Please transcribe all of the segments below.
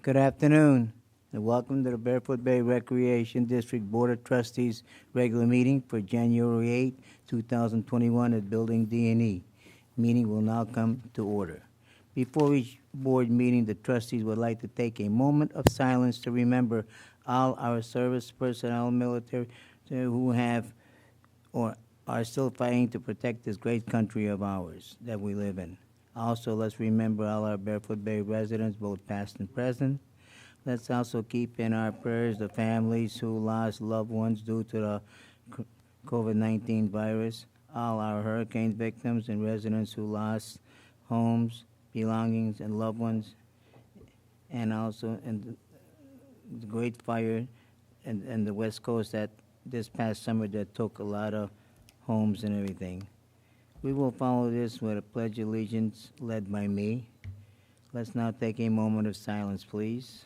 Good afternoon, and welcome to the Barefoot Bay Recreation District Board of Trustees regular meeting for January 8, 2021 at Building D&E. Meeting will now come to order. Before each board meeting, the trustees would like to take a moment of silence to remember all our service personnel, military, who have or are still fighting to protect this great country of ours that we live in. Also, let's remember all our Barefoot Bay residents, both past and present. Let's also keep in our prayers the families who lost loved ones due to the COVID-19 virus, all our hurricane victims and residents who lost homes, belongings, and loved ones, and also in the great fire in the West Coast that this past summer that took a lot of homes and everything. We will follow this with a pledge of allegiance led by me. Let's now take a moment of silence, please.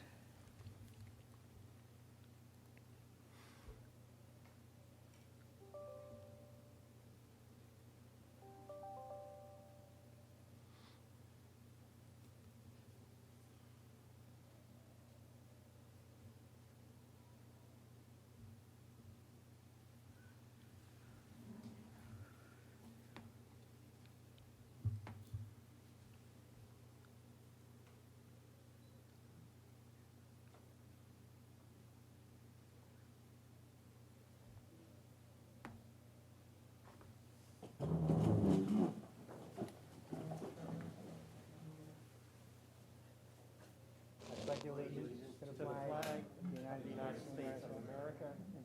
Allegiance to the flag of the United States of America and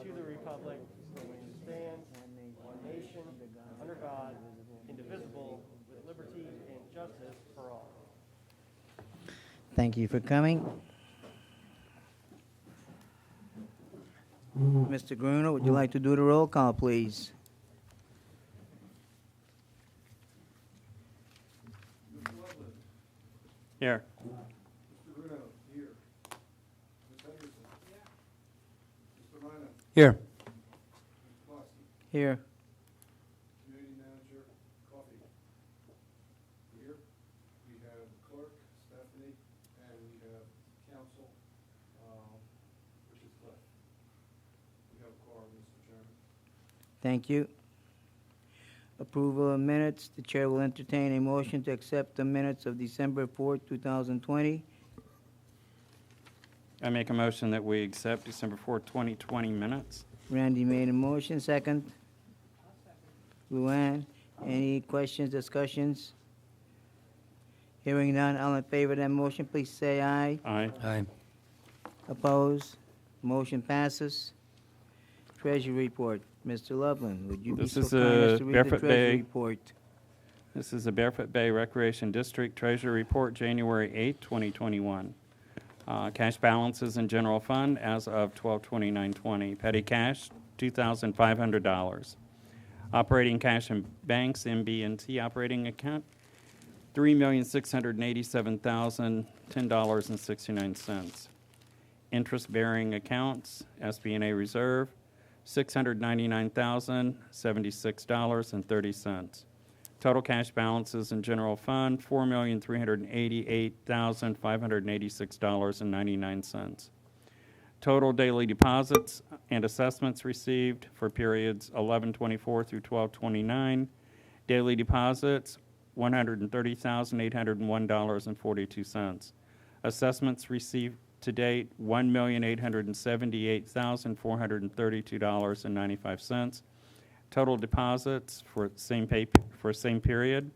to the republic for which it stands, one nation, under God, indivisible, with liberty and justice for all. Thank you for coming. Mr. Gruner, would you like to do the roll call, please? Here. Here. KLOSKY. Here. Community Manager COFFEY. Here. We have Clerk Stephanie, and we have Counsel, which is Cliff. We have a quorum, Mr. Chairman. Thank you. Approval of minutes. The chair will entertain a motion to accept the minutes of December 4th, 2020. I make a motion that we accept December 4, 2020 minutes. Randy made a motion. Second. LUANN. Any questions, discussions? Hearing none, all in favor of that motion, please say aye. Aye. Aye. Opposed? Motion passes. Treasury report. Mr. Loveland, would you be This so is kind as a to read the Barefoot treasury Bay. report? This is the Barefoot Bay Recreation District Treasury Report, January 8, 2021. Cash balances in general fund as of 12/29/20. Petty cash, $2,500. Operating cash in banks, MB&T operating account, $3,687,010.69. Interest-bearing accounts, SB&A reserve, $699,076.30. Total cash balances in general fund, $4,388,586.99. Total daily deposits and assessments received for periods 11/24 through 12/29. Daily deposits, $130,801.42. Assessments received to date, $1,878,432.95. Total deposits for same period,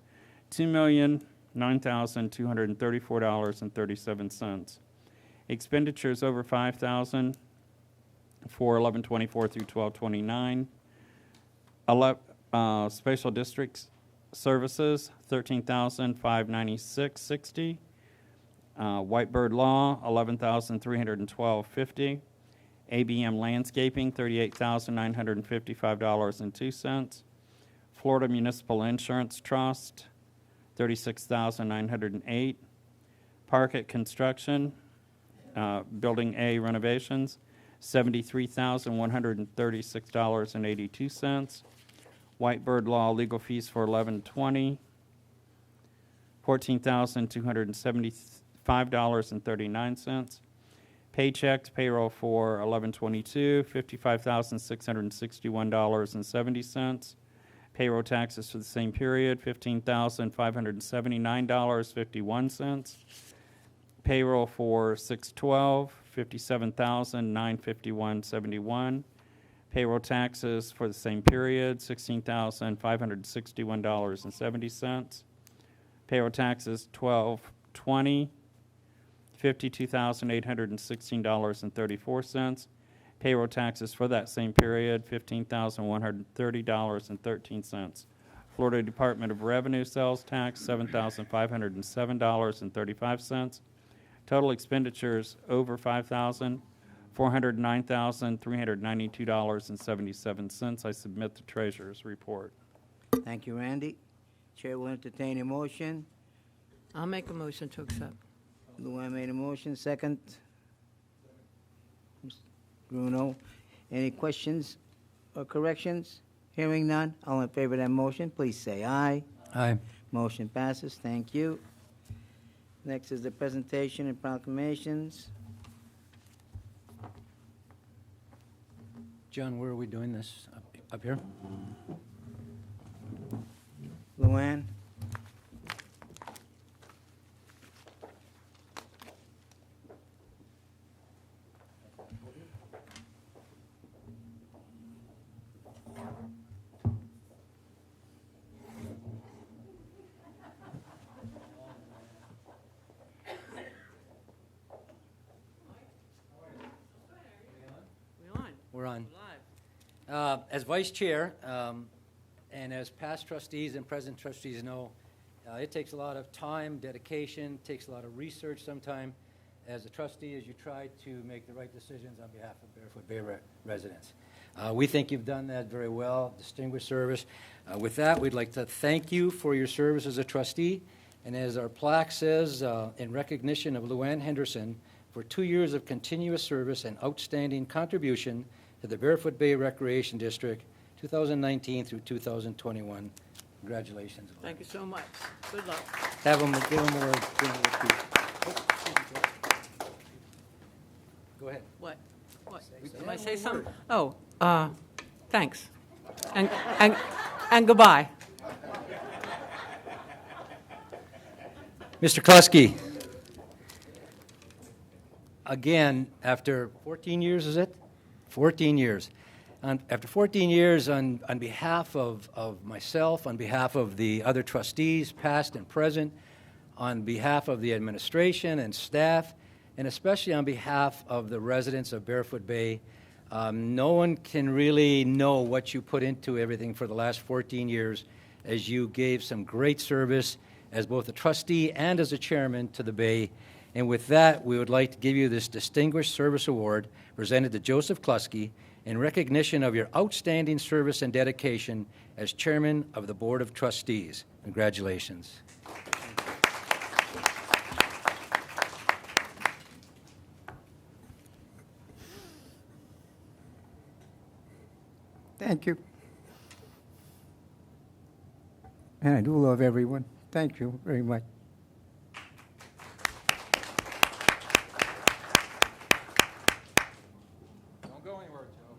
$2,009,234.37. Expenditures over $5,000 for 11/24 through 12/29. Special districts services, $13,596.60. Whitebird Law, $11,312.50. ABM Landscaping, $38,955.02. Florida Municipal Insurance Trust, $36,908. Parkett Construction, Building A renovations, $73,136.82. Whitebird Law legal fees for 11/20, $14,270 $5.39. Paychecks, payroll for 11/22, $55,661.70. Payroll taxes for the same period, $15,579.51. Payroll for 6/12, $57,951.71. Payroll taxes for the same period, $16,561.70. Payroll taxes 12/20, $52,816.34. Payroll taxes for that same period, $15,130.13. Florida Department of Revenue sales tax, $7,507.35. Total expenditures over $5,000, $409,392.77. I submit the treasurer's report. Thank you, Randy. Chair will entertain a motion. I'll make a motion to accept. Luann made a motion, second. Mr. Bruno. Any questions or corrections? Hearing none, all in favor of that motion, please say aye. Aye. Motion passes. Thank you. Next is the presentation and proclamations. John, where are we doing this? Up here? Luann? We're on. As vice chair, and as past trustees and present trustees know, it takes a lot of time, dedication, takes a lot of research sometime as a trustee as you try to make the right decisions on behalf of Barefoot Bay residents. We think you've done that very well, distinguished service. With that, we'd like to thank you for your service as a trustee, and as our plaque says, in recognition of LUANN Henderson for 2 years of continuous service and outstanding contribution to the Barefoot Bay Recreation District, 2019 through 2021. Congratulations. Thank you so much. Good luck. Have them, give them a word. Give them a speech. Go ahead. What? What? Say Can I one say word. something? Oh, thanks. And goodbye. Mr. KLOSKY. Again, after 14 years, is it? 14 years. After 14 years, on behalf of myself, on behalf of the other trustees, past and present, on behalf of the administration and staff, and especially on behalf of the residents of Barefoot Bay, no one can really know what you put into everything for the last 14 years, as you gave some great service as both a trustee and as a chairman to the Bay. And with that, we would like to give you this Distinguished Service Award presented to Joseph KLOSKY in recognition of your outstanding service and dedication as chairman of the Board of Trustees. Congratulations. Thank you. And I do love everyone. Thank you very much. Don't go anywhere, Joe.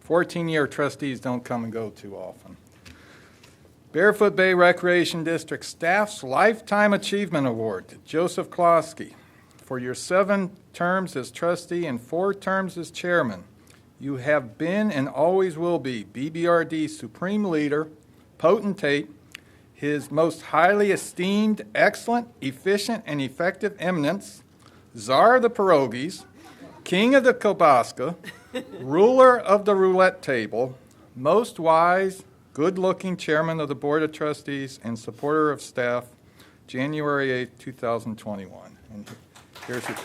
14-year trustees don't come and go too often. Barefoot Bay Recreation District Staff's Lifetime Achievement Award to Joseph KLOSKY for your 7 terms as trustee and 4 terms as chairman. You have been and always will be BBRD's supreme leader, potentate, his most highly esteemed, excellent, efficient, and effective eminence, czar of the pierogies, king of the kielbasa, ruler of the roulette table, most wise, good-looking chairman of the Board of Trustees and supporter of staff, January 8, 2021. And here's your...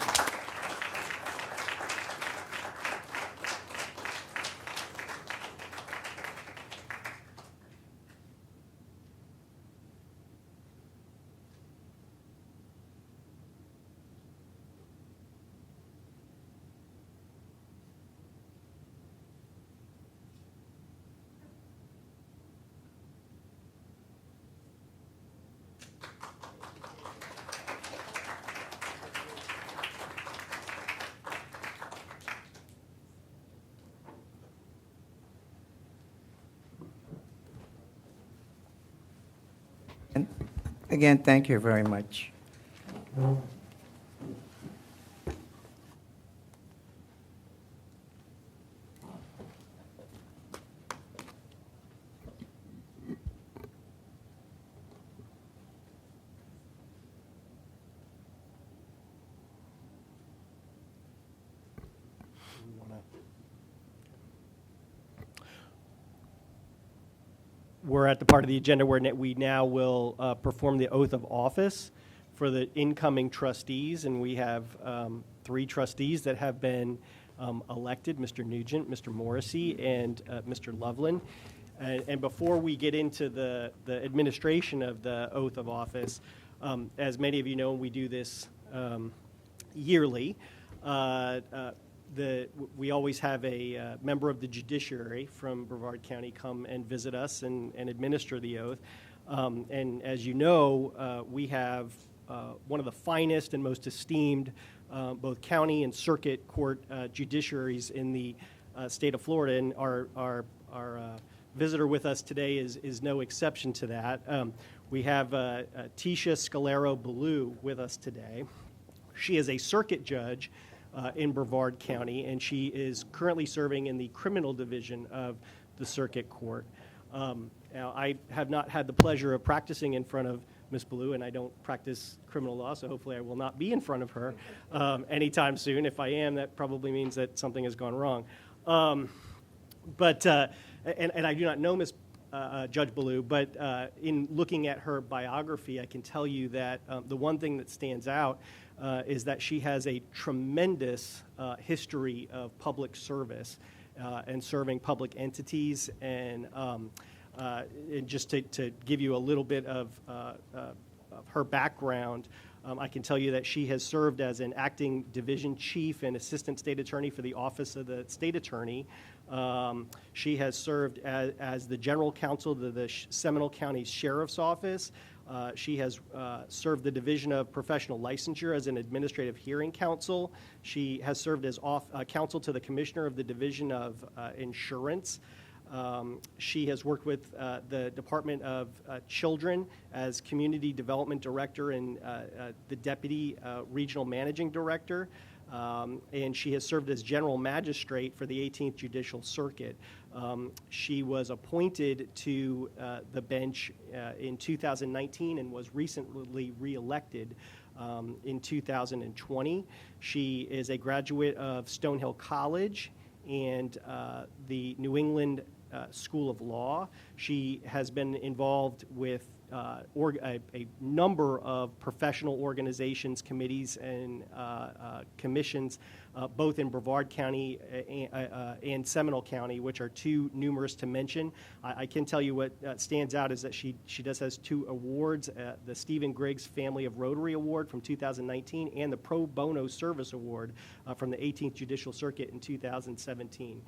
And again, thank you very much. We're at the part of the agenda where we now will perform the oath of office for the incoming trustees, and we have 3 trustees that have been elected, Mr. Nugent, Mr. Morrissey, and Mr. Loveland. And before we get into the administration of the oath of office, as many of you know, we do this yearly. We always have a member of the judiciary from Brevard County come and visit us and administer the oath. And as you know, we have one of the finest and most esteemed both county and circuit court judiciaries in the state of Florida, and our visitor with us today is no exception to that. We have Tisha Scalero-BALLOU with us today. She is a circuit judge in Brevard County, and she is currently serving in the criminal division of the circuit court. Now, I have not had the pleasure of practicing in front of Ms. BALLOU, and I don't practice criminal law, so hopefully I will not be in front of her anytime soon. If I am, that probably means that something has gone wrong. And I do not know Ms. Judge BALLOU, but in looking at her biography, I can tell you that the one thing that stands out is that she has a tremendous history of public service and serving public entities. And just to give you a little bit of her background, I can tell you that she has served as an acting division chief and assistant state attorney for the Office of the State Attorney. She has served as the general counsel to the Seminole County Sheriff's Office. She has served the Division of Professional Licensure as an administrative hearing counsel. She has served as counsel to the Commissioner of the Division of Insurance. She has worked with the Department of Children as Community Development Director and the Deputy Regional Managing Director. And she has served as General Magistrate for the 18th Judicial Circuit. She was appointed to the bench in 2019 and was recently reelected in 2020. She is a graduate of Stonehill College and the New England School of Law. She has been involved with a number of professional organizations, committees, and commissions, both in Brevard County and Seminole County, which are too numerous to mention. I can tell you what stands out is that she has 2 awards, the Stephen Griggs Family of Rotary Award from 2019 and the Pro Bono Service Award from the 18th Judicial Circuit in 2017.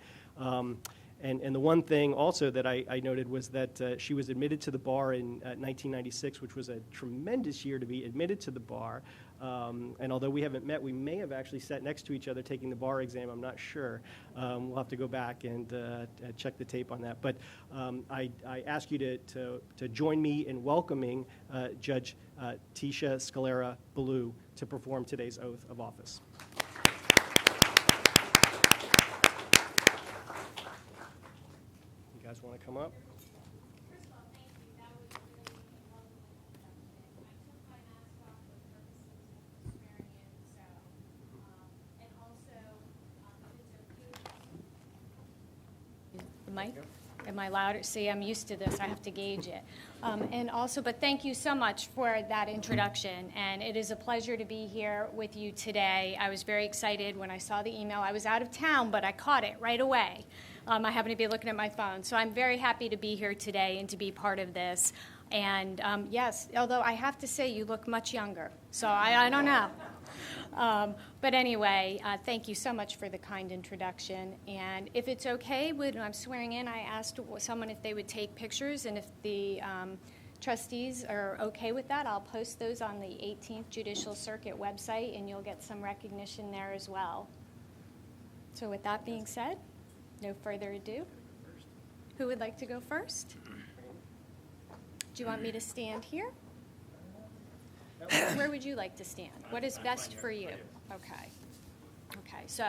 And the one thing also that I noted was that she was admitted to the bar in 1996, which was a tremendous year to be admitted to the bar. And although we haven't met, we may have actually sat next to each other taking the bar exam. I'm not sure. We'll have to go back and check the tape on that. But I ask you to join me in welcoming Judge Tisha Scalero-BALLOU to perform today's oath of office. You guys want to come up? First of all, thank you. That was really a lovely introduction. I took my mask off for purposes of swearing in, so, and also, if it's okay. The mic? Am I louder? See, I'm used to this. I have to gauge it. And also, but thank you so much for that introduction. And it is a pleasure to be here with you today. I was very excited when I saw the email. I was out of town, but I caught it right away. I happened to be looking at my phone. So I'm very happy to be here today and to be part of this. And yes, although I have to say you look much younger. So I don't know. But anyway, thank you so much for the kind introduction. And if it's okay, when I'm swearing in, I asked someone if they would take pictures, and if the trustees are okay with that, I'll post those on the 18th Judicial Circuit website, and you'll get some recognition there as well. So with that being said, no further ado. Who would like to go first? Do you want me to stand here? Where would you like to stand? What is best for you? Okay. Okay, so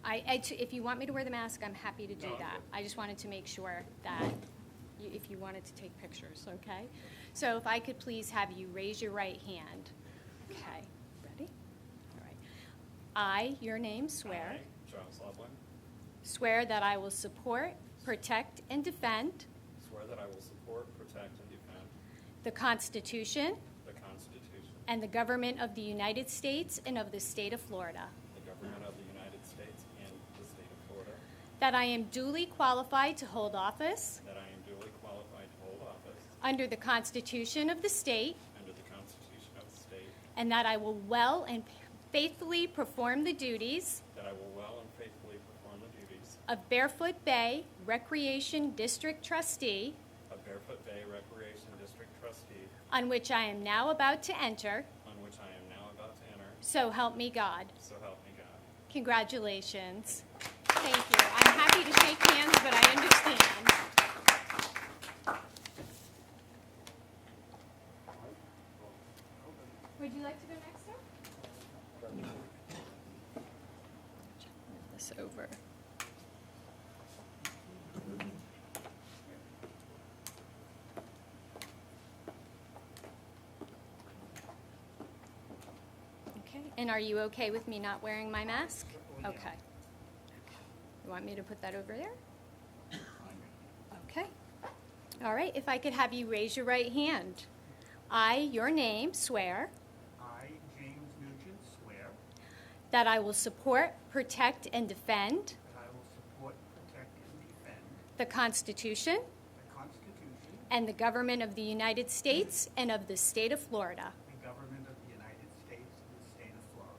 if you want me to wear the mask, I'm happy to do that. I just wanted to make sure that if you wanted to take pictures, okay? So if I could please have you raise your right hand. Okay, ready? All right. I, your name, swear. I, Travis Loveland, Swear that I will support, protect, and defend swear that I will support, protect, and defend the Constitution the Constitution, and the government of the United States and of the state of Florida. the government of the United States and the state of Florida, That I am duly qualified to hold office that I am duly qualified to hold office under the Constitution of the state, under the Constitution of the state, and that I will well and faithfully perform the duties that I will well and faithfully perform the duties of Barefoot Bay Recreation District Trustee, of Barefoot Bay Recreation District Trustee, on which I am now about to enter. on which I am now about to enter, So help me God. so help me God. Congratulations. Thank you. I'm happy to shake hands, but I understand. Would you like to go next, sir? Move this over. Okay, and are you okay with me not wearing my mask? Okay. You want me to put that over there? Okay. All right, if I could have you raise your right hand. I, your name, swear I, James Nugent, swear that I will support, protect, and defend that I will support, protect, and defend the Constitution the Constitution and the government of the United States and of the state of Florida. and government of the United States and the state of Florida,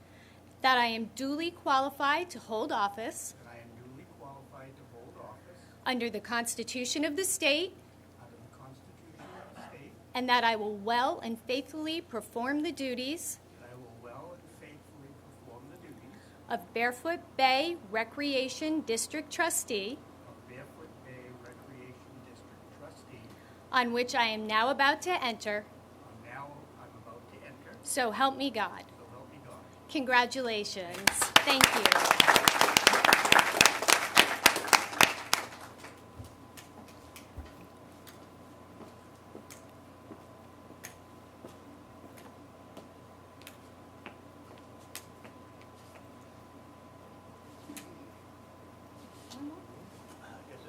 That I am duly qualified to hold office that I am duly qualified to hold office under the Constitution of the state, under the Constitution of the state, and that I will well and faithfully perform the duties that I will well and faithfully perform the duties of Barefoot Bay Recreation District Trustee, of Barefoot Bay Recreation District Trustee, on which I am now about to enter. and now I'm about to enter, So help me God. so help me God. Congratulations. Thank you.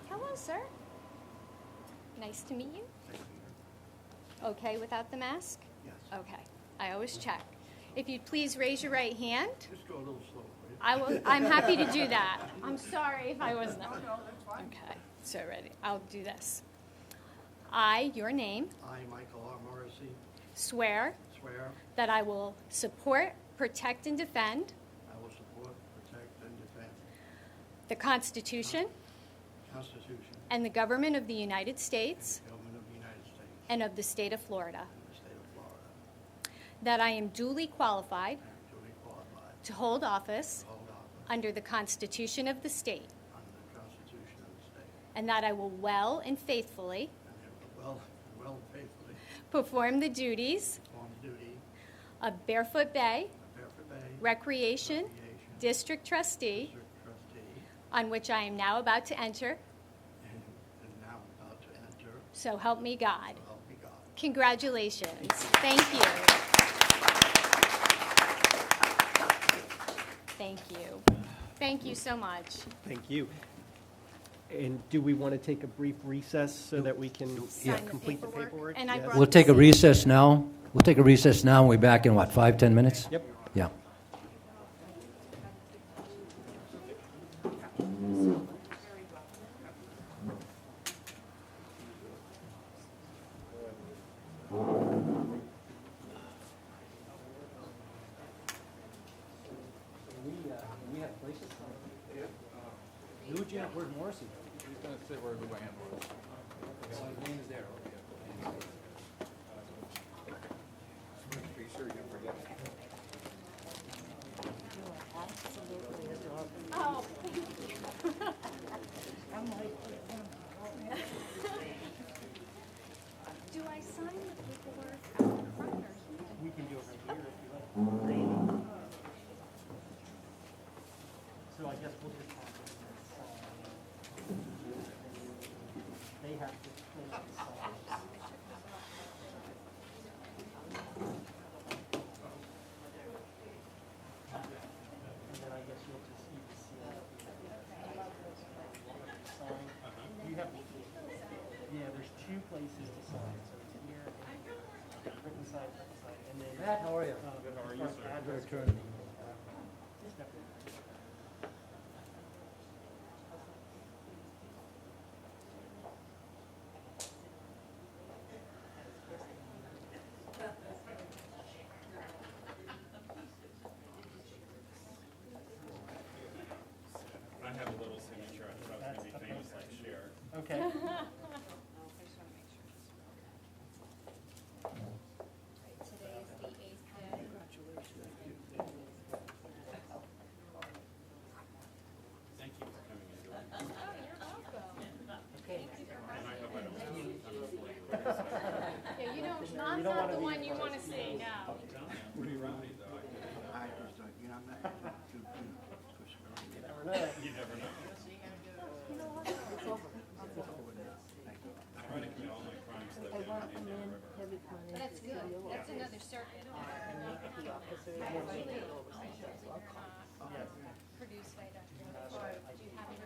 Hello, sir. Nice to meet you. Okay without the mask? Yes. Okay. I always check. If you'd please raise your right hand. Just go a little slow, please. I'm happy to do that. I'm sorry if I wasn't. No, that's fine. Okay, so ready. I'll do this. I, your name, I, Michael R. Morrissey, swear swear that I will support, protect, and defend I will support, protect, and defend the Constitution the Constitution and the government of the United States and government of the United States and of the state of Florida. and the state of Florida. That I am duly qualified I am duly qualified to hold office to hold office under the Constitution of the state, under the Constitution of the state, and that I will well and faithfully and will well and faithfully perform the duties perform the duty of Barefoot Bay of Barefoot Bay Recreation Recreation District Trustee, District Trustee, on which I am now about to enter. and now about to enter, So help me God. so help me God. Congratulations. Thank you. Thank you. Thank you so much. Thank you. And do we want to take a brief recess so that we can Sign the complete the paperwork. paperwork? And I Yes. brought We'll take a this in. recess now. We'll take a recess now, and we'll be back in, what, 5, 10 minutes? Yep. Yeah. We have places. NUGENT, where's Morrissey? He's going to sit where LUANN was. His name is there, okay. Be sure you don't forget. Oh, do I sign the paperwork out in front or here? We can do it right here if you like. So I guess we'll just have to sign. They have to close the sign. And then I guess you'll just need to seal it. Sign. You have, yeah, there's 2 places to sign, so it's here, and written side, and then. Matt, how are you? Good, how are you, sir? Address. Your turn. Step in. I have a little signature. I thought I was going to be famous like Cher. Okay. Today is the 8th day. Thank you for coming in. Oh, you're welcome. And I hope I don't see you. Yeah, you don't, Mom's not the one you want to see, no. Pretty rowdy, though. I just don't, you know, I'm not too, push around. You never know. You never know. I try to commit all my crimes that in the river. That's good. That's another circuit. Produced by Dr. Clifford. Do you have it?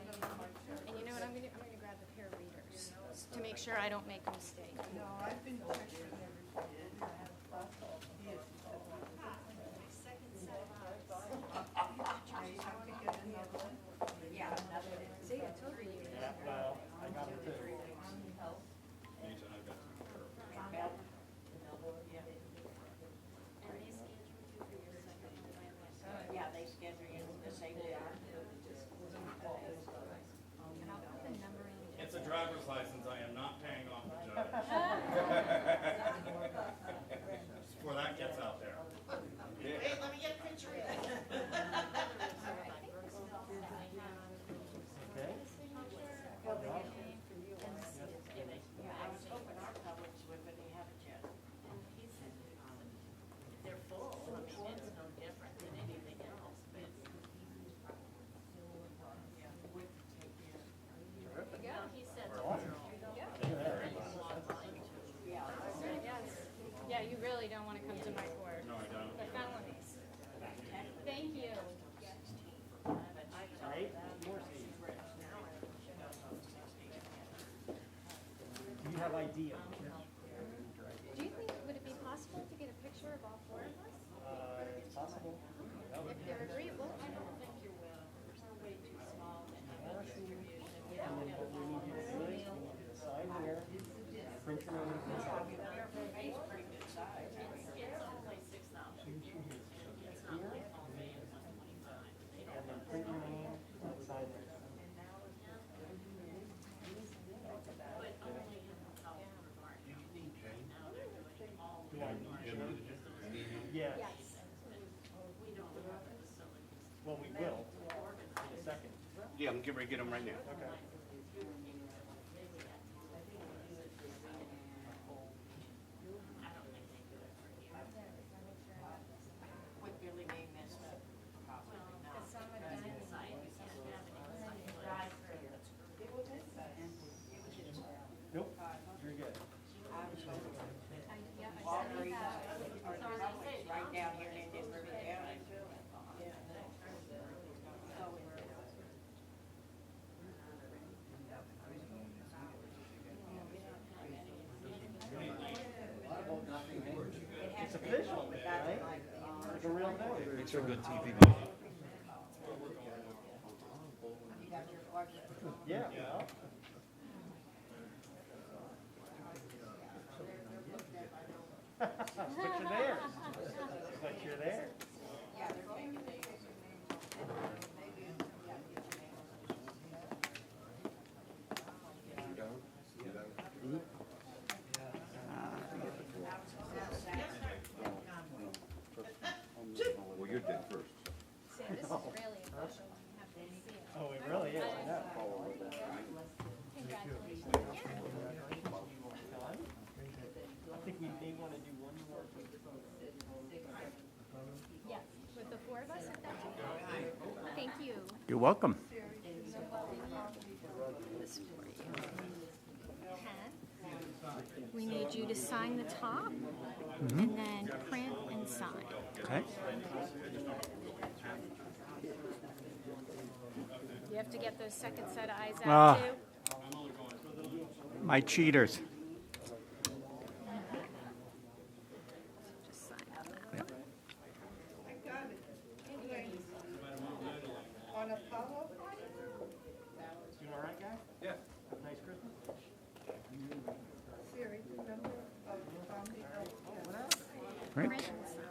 And you know what, I'm gonna grab a pair of readers to make sure I don't make a mistake. No, I've been checking everything. Second set of eyes. See, I told you. Yeah, well, I got it too. Anytime I've got to occur. Yeah, they schedule you the same day. It's a driver's license. I am not paying off the judge. Before that gets out there. Hey, let me get a picture of it. Okay. I was hoping our publics would, but they haven't yet. They're full. I mean, it's no different than anything else, but. Yeah, would take care. Yeah, He said. yes. Yeah, you really don't want to come to my court. No, I don't. The felonies. Thank you. Right? Do you have ID on you? Do you think, would it be possible to get a picture of all 4 of us? It's possible. If they're agreeable. I don't think you will. We're way too small to have a distribution. And then what we need you to do is, we need you to sign here, print your name, and sign. It's pretty good size. It's only 6,000. It's not like Coffee, it's like 25. And then print your name and sign there. But only in California. Now they're doing all the Yes. we don't have the facilities. Well, we will in a second. Yeah, I'm getting ready to get them right now. Okay. I don't think they do it for you. With Billy May messed up, possibly not. Because inside, you can't have it inside. Nope, you're good. Walgreens, or probably right down here in Indian River County. It's a good TV. Yeah, well. But you're there. But you're there. Well, you're dead first. See, this is really official when you have to see it. Oh, it really is, I know. Congratulations. I think we may want to do one more. Yes, with the four of us, if that's okay. Thank you. You're welcome. This for you. Pen. We need you to sign the top, and then print and sign. Okay. You have to get those second set of eyes Ah. out too. My cheaters. Just sign on that. You all right, guys? Yeah. Have a nice Christmas. Right. Print and sign.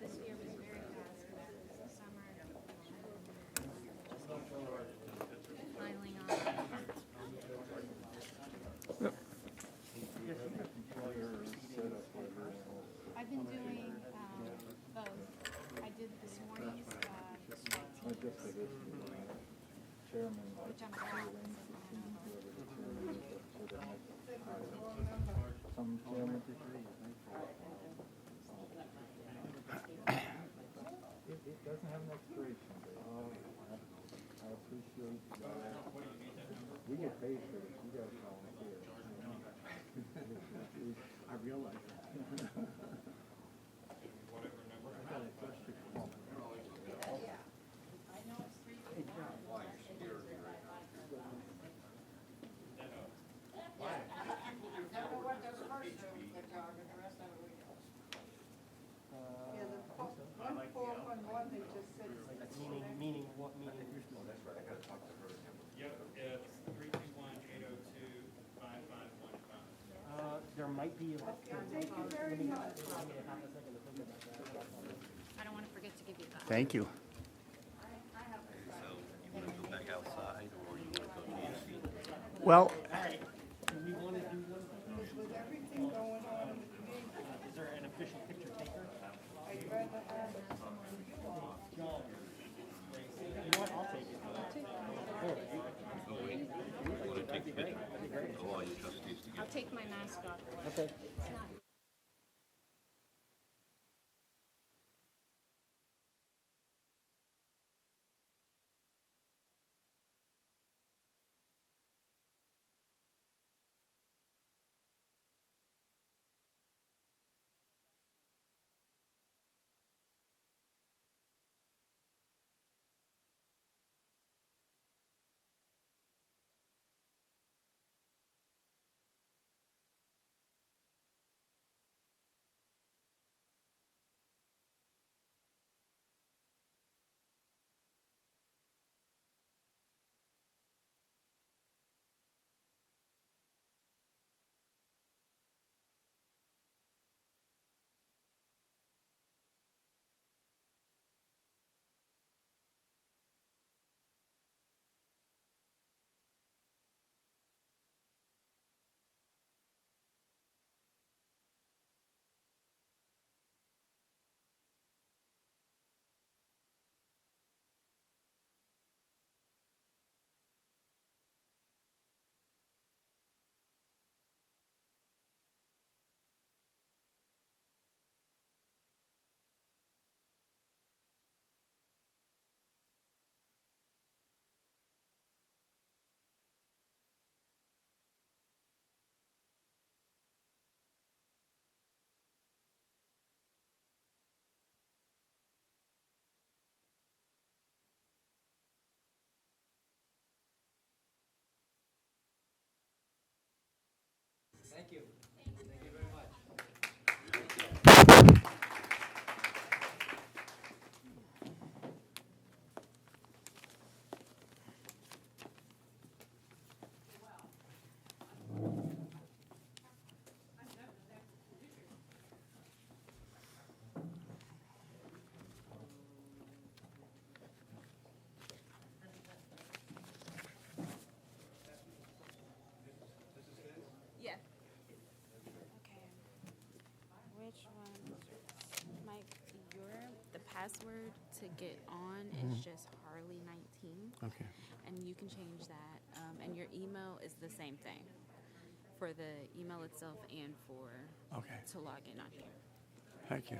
This year was very fast because it was the summer. Just piling on. I've been doing both. I did this morning's SWAT teams, which I'm glad It doesn't have an expiration date. I appreciate that. We get paid for this, you guys volunteer. I realize that. Meaning what meaning? Yep, it's 321-802-5515. There might be a. Thank you very much. I don't want to forget to give you that. Thank you. So you want to go back outside or you want to go to your seat? Well, We want to do one. With everything going on in the community. Is there an official picture taker? I'd rather have John. You know what, I'll take it. Oh, wait. You want to take the picture? Oh, all your trustees together. I'll take my mask off. Okay. It's not password to get on is just Harley19. Okay. And you can change that. And your email is the same thing for the email itself and for Okay. to log in on here. Thank you.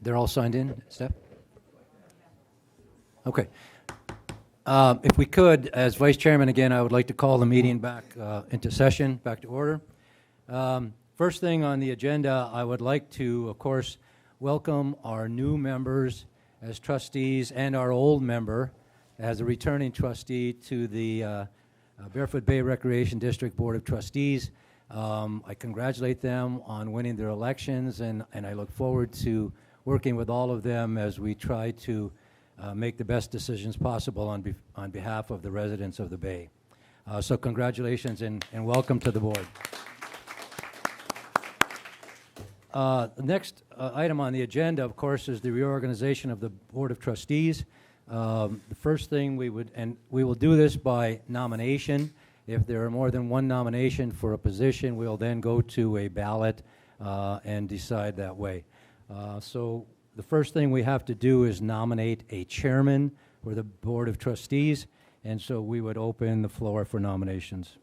They're all signed in, Steph? Okay. If we could, as Vice Chairman again, I would like to call the meeting back into session, back to order. First thing on the agenda, I would like to, of course, welcome our new members as trustees and our old member as a returning trustee to the Barefoot Bay Recreation District Board of Trustees. I congratulate them on winning their elections, and I look forward to working with all of them as we try to make the best decisions possible on behalf of the residents of the Bay. So congratulations and welcome to the board. The next item on the agenda, of course, is the reorganization of the Board of Trustees. The first thing we will do this by nomination. If there are more than one nomination for a position, we'll then go to a ballot and decide that way. So the first thing we have to do is nominate a chairman for the Board of Trustees, and so we would open the floor for nominations.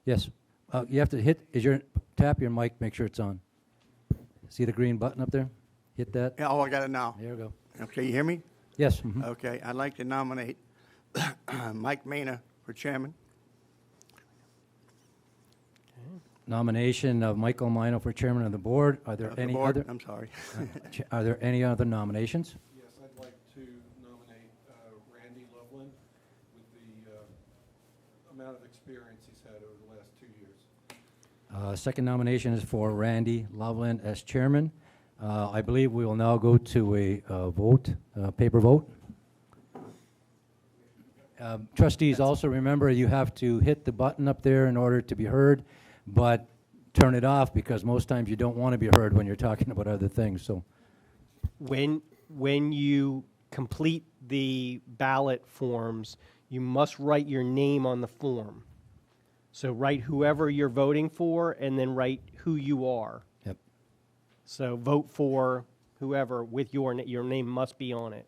Yes, you have to tap your mic, make sure it's on. See the green button up there? Hit that. Yeah, oh, I got it now. There you go. Okay, you hear me? Yes. Mm-hmm. Okay, I'd like to nominate Mike MAINO for chairman. Nomination of Michael MAINO for chairman of the board. Are there any other? I'm sorry. Are there any other nominations? Yes, I'd like to nominate Randy Loveland with the amount of experience he's had over the last 2 years. Second nomination is for Randy Loveland as chairman. I believe we will now go to a vote, paper vote. Trustees, also remember you have to hit the button up there in order to be heard, but turn it off because most times you don't want to be heard when you're talking about other things, so. When you complete the ballot forms, you must write your name on the form. So write whoever you're voting for and then write who you are. Yep. So vote for whoever with your name must be on it.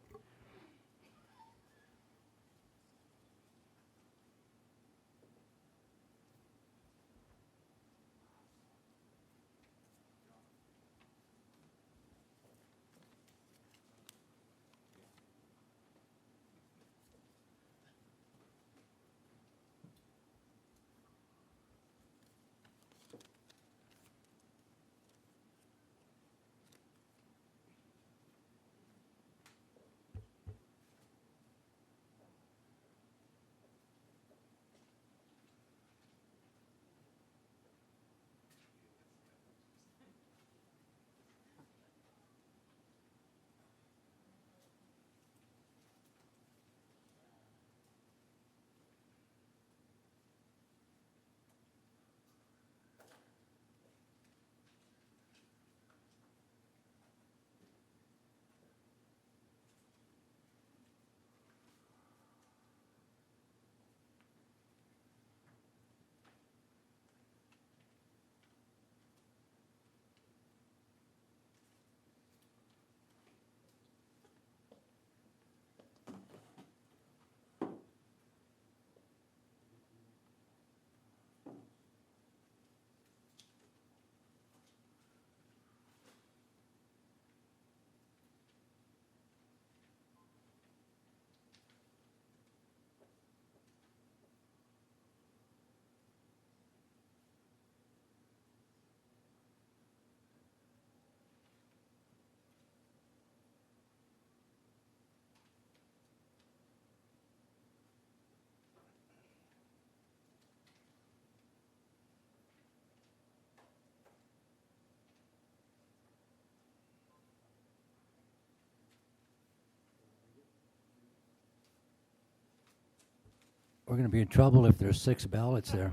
We're going to be in trouble if there's 6 ballots there.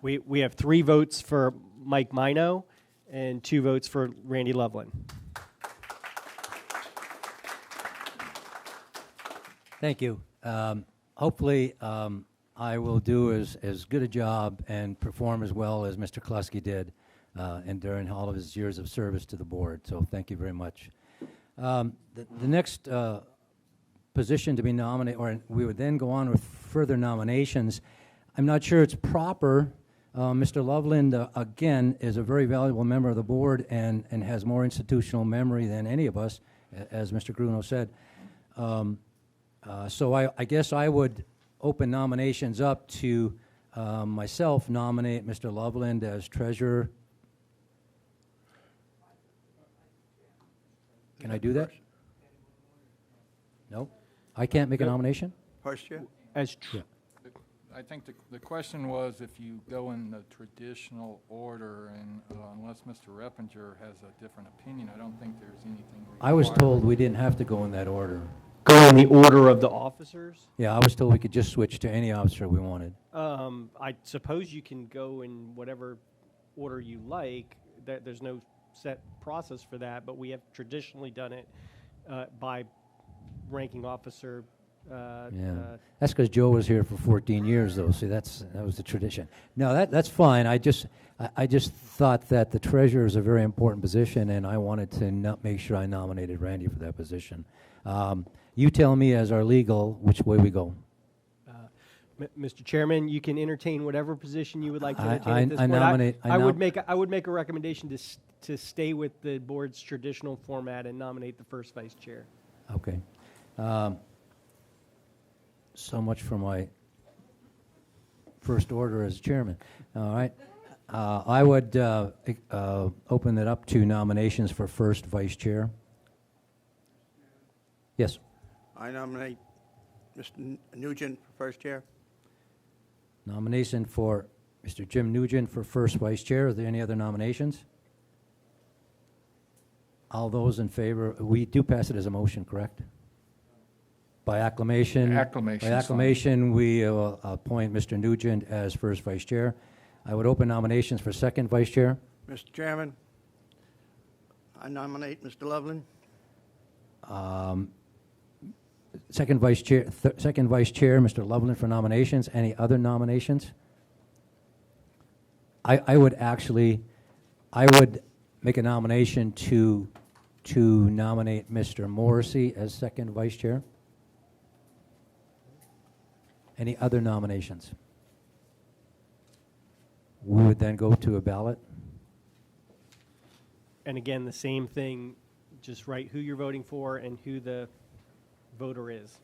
We have 3 votes for Mike MAINO and 2 votes for Randy Loveland. Thank you. Hopefully, I will do as good a job and perform as well as Mr. KLOSKY did and during all of his years of service to the board. So thank you very much. The next position to be nominated, or we would then go on with further nominations. I'm not sure it's proper. Mr. Loveland, again, is a very valuable member of the board and has more institutional memory than any of us, as Mr. Gruno said. So I guess I would open nominations up to myself nominate Mr. Loveland as treasurer. Can I do that? No? I can't make a nomination? Vice Chair? As I think the question was if you go in the traditional order, and unless Mr. Reppinger has a different opinion, I don't think there's anything required. I was told we didn't have to go in that order. Go in the order of the officers? Yeah, I was told we could just switch to any officer we wanted. I suppose you can go in whatever order you like. There's no set process for that, but we have traditionally done it by ranking officer. That's because Joe was here for 14 years, though. See, that was the tradition. No, that's fine. I just thought that the treasurer is a very important position, and I wanted to make sure I nominated Randy for that position. You tell me, as our legal, which way we go. Mr. Chairman, you can entertain whatever position you would like to entertain I at this point. nominate. I would make a recommendation to stay with the board's traditional format and nominate the first vice chair. Okay. So much for my first order as chairman. All right. I would open it up to nominations for first vice chair. Yes. I nominate Mr. Nugent for first chair. Nomination for Mr. Jim Nugent for first vice chair. Are there any other nominations? All those in favor, we do pass it as a motion, correct? By acclamation. Acclamation. By acclamation, we appoint Mr. Nugent as first vice chair. I would open nominations for second vice chair. Mr. Chairman, I nominate Mr. Loveland. Second vice chair, Mr. Loveland for nominations. Any other nominations? I would make a nomination to nominate Mr. Morrissey as second vice chair. Any other nominations? We would then go to a ballot. And again, the same thing, just write who you're voting for and who the voter is.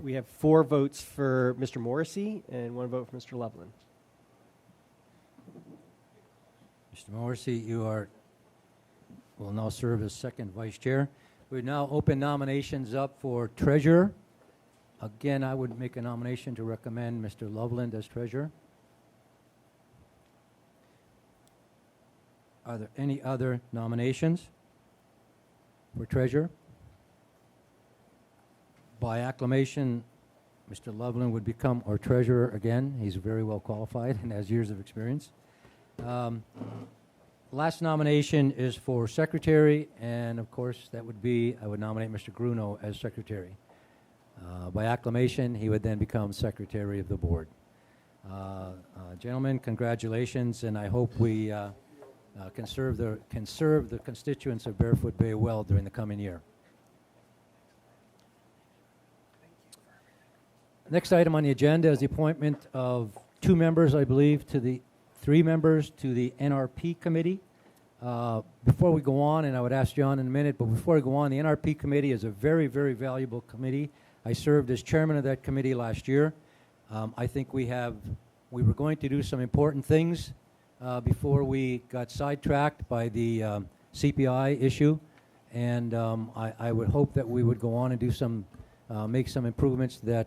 We have 4 votes for Mr. Morrissey and 1 vote for Mr. Loveland. Mr. Morrissey, will now serve as second vice chair. We now open nominations up for treasurer. Again, I would make a nomination to recommend Mr. Loveland as treasurer. Are there any other nominations for treasurer? By acclamation, Mr. Loveland would become our treasurer again. He's very well qualified and has years of experience. Last nomination is for secretary, and of course, I would nominate Mr. Gruno as secretary. By acclamation, he would then become secretary of the board. Gentlemen, congratulations, and I hope we can serve the constituents of Barefoot Bay well during the coming year. Next item on the agenda is the appointment of 2 members, I believe, 3 members to the NRP committee. Before we go on, and I would ask John in a minute, but before we go on, the NRP committee is a very, very valuable committee. I served as chairman of that committee last year. I think we were going to do some important things before we got sidetracked by the CPI issue, and I would hope that we would go on and do make some improvements to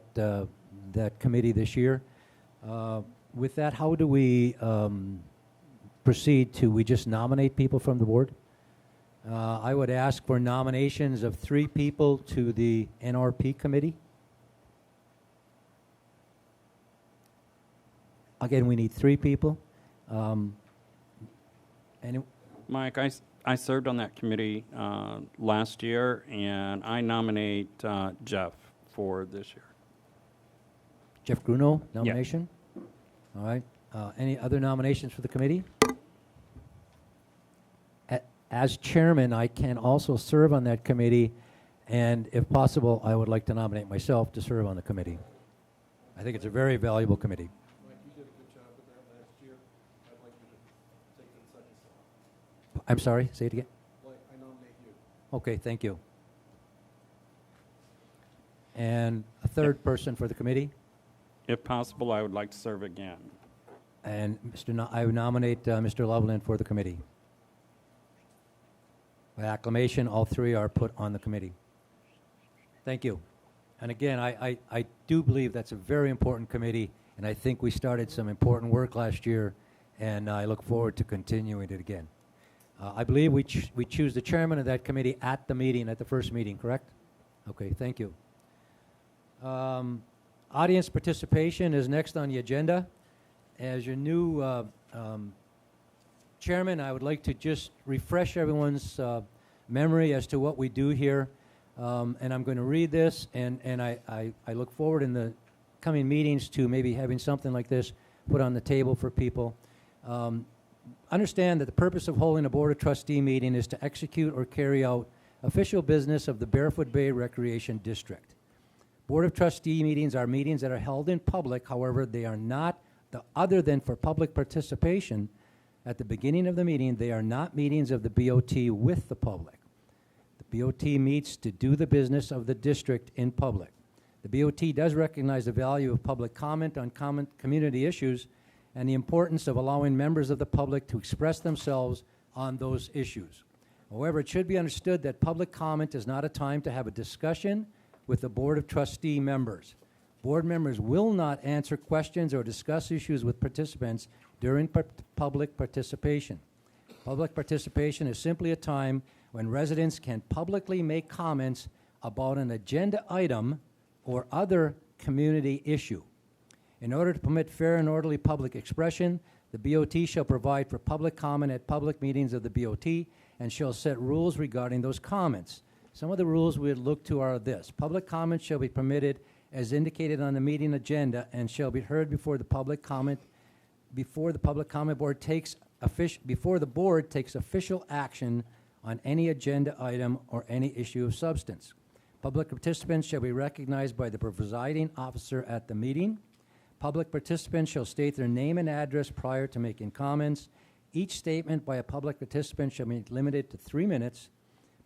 that committee this year. With that, how do we proceed to, we just nominate people from the board? I would ask for nominations of 3 people to the NRP committee. Again, we need 3 people. Mike, I served on that committee last year, and I nominate Jeff for this year. Jeff Gruno, nomination? Yeah. All right. Any other nominations for the committee? As chairman, I can also serve on that committee, and if possible, I would like to nominate myself to serve on the committee. I think it's a very valuable committee. Mike, you did a good job with that last year. I'd like you to take the second slot. I'm sorry, say it again? Mike, I nominate you. Okay, thank you. And a third person for the committee? If possible, I would like to serve again. And I would nominate Mr. Loveland for the committee. By acclamation, all three are put on the committee. Thank you. And again, I do believe that's a very important committee, and I think we started some important work last year, and I look forward to continuing it again. I believe we choose the chairman of that committee at the meeting, at the first meeting, correct? Okay, thank you. Audience participation is next on the agenda. As your new chairman, I would like to just refresh everyone's memory as to what we do here. And I'm going to read this, and I look forward in the coming meetings to maybe having something like this put on the table for people. Understand that the purpose of holding a Board of Trustee meeting is to execute or carry out official business of the Barefoot Bay Recreation District. Board of Trustee meetings are meetings that are held in public. However, they are not, other than for public participation at the beginning of the meeting, they are not meetings of the BOT with the public. The BOT meets to do the business of the district in public. The BOT does recognize the value of public comment on common community issues and the importance of allowing members of the public to express themselves on those issues. However, it should be understood that public comment is not a time to have a discussion with the Board of Trustee members. Board members will not answer questions or discuss issues with participants during public participation. Public participation is simply a time when residents can publicly make comments about an agenda item or other community issue. In order to permit fair and orderly public expression, the BOT shall provide for public comment at public meetings of the BOT and shall set rules regarding those comments. Some of the rules we would look to are this. Public comment shall be permitted as indicated on the meeting agenda and shall be heard before the public comment board takes official action on any agenda item or any issue of substance. Public participants shall be recognized by the presiding officer at the meeting. Public participants shall state their name and address prior to making comments. Each statement by a public participant shall be limited to 3 minutes.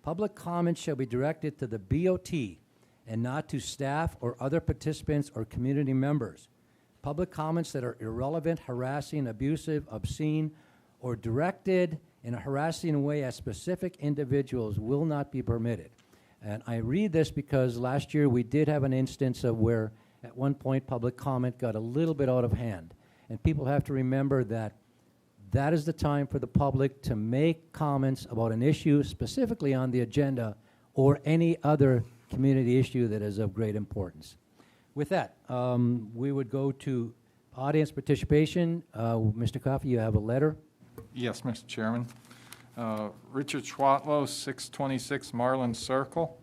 Public comments shall be directed to the BOT and not to staff or other participants or community members. Public comments that are irrelevant, harassing, abusive, obscene, or directed in a harassing way at specific individuals will not be permitted. And I read this because last year we did have an instance of where at one point public comment got a little bit out of hand. And people have to remember that that is the time for the public to make comments about an issue specifically on the agenda or any other community issue that is of great importance. With that, we would go to audience participation. Mr. Coffey, you have a letter? Yes, Mr. Chairman. Richard Schwatlow, 626 Marlin Circle.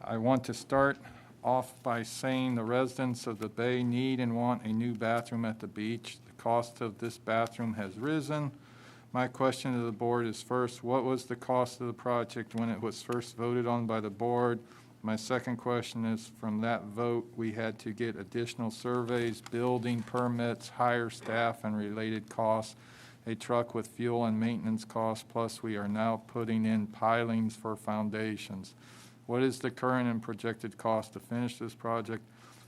I want to start off by saying the residents of the Bay need and want a new bathroom at the beach. The cost of this bathroom has risen. My question to the board is first, what was the cost of the project when it was first voted on by the board? My second question is, from that vote, we had to get additional surveys, building permits, hire staff, and related costs, a truck with fuel and maintenance costs, plus we are now putting in pilings for foundations. What is the current and projected cost to finish this project?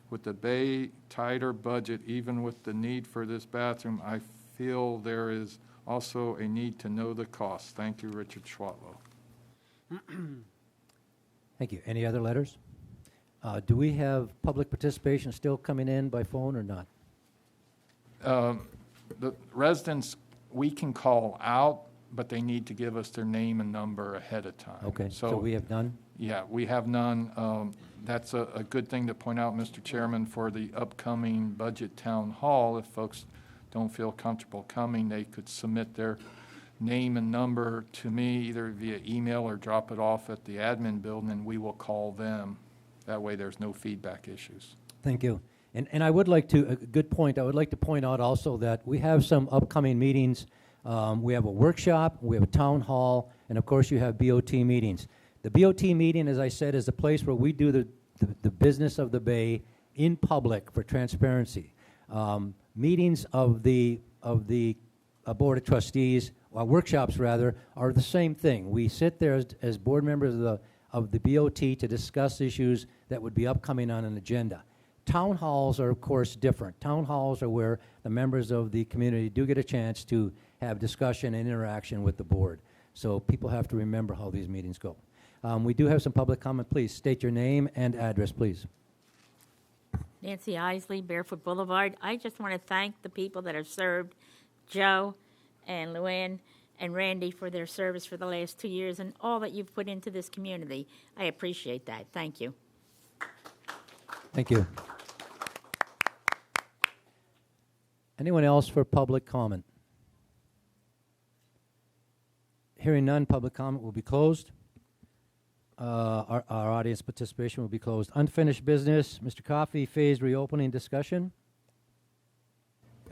With the Bay tighter budget, even with the need for this bathroom, I feel there is also a need to know the cost. Thank you, Richard Schwatlow. Thank you. Any other letters? Do we have public participation still coming in by phone or not? The residents, we can call out, but they need to give us their name and number ahead of time. Okay, so we have none? Yeah, we have none. That's a good thing to point out, Mr. Chairman, for the upcoming budget town hall. If folks don't feel comfortable coming, they could submit their name and number to me either via email or drop it off at the admin building, and we will call them. That way there's no feedback issues. Thank you. And I would like to, a good point, I would like to point out also that we have some upcoming meetings. We have a workshop, we have a town hall, and of course you have BOT meetings. The BOT meeting, as I said, is the place where we do the business of the Bay in public for transparency. Meetings of the Board of Trustees, or workshops rather, are the same thing. We sit there as board members of the BOT to discuss issues that would be upcoming on an agenda. Town halls are, of course, different. Town halls are where the members of the community do get a chance to have discussion and interaction with the board. So people have to remember how these meetings go. We do have some public comment. Please state your name and address, please. Nancy Isley, Barefoot Boulevard. I just want to thank the people that have served, Joe and LUANN and Randy, for their service for the last 2 years and all that you've put into this community. I appreciate that. Thank you. Thank you. Anyone else for public comment? Hearing none, public comment will be closed. Our audience participation will be closed. Unfinished business, Mr. Coffey, phase reopening discussion.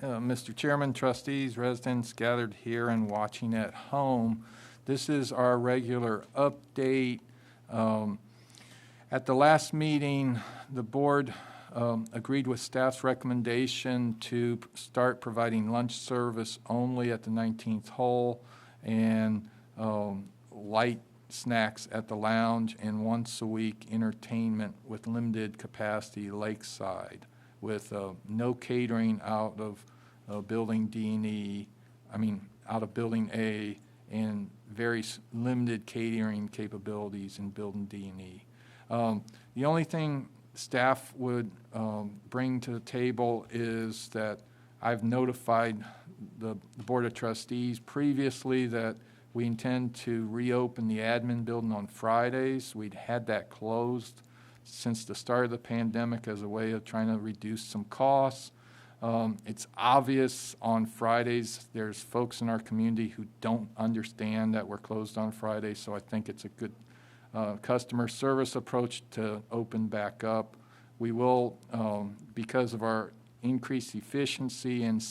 Mr. Chairman, trustees, residents gathered here and watching at home, this is our regular update. At the last meeting, the board agreed with staff's recommendation to start providing lunch service only at the 19th hole and light snacks at the lounge and once a week entertainment with limited capacity lakeside with no catering out of building D&E, out of building A, and very limited catering capabilities in building D&E. The only thing staff would bring to the table is that I've notified the Board of Trustees previously that we intend to reopen the admin building on Fridays. We'd had that closed since the start of the pandemic as a way of trying to reduce some costs. It's obvious on Fridays there's folks in our community who don't understand that we're closed on Fridays, so I think it's a good customer service approach to open back up. We will, because of our increased efficiency and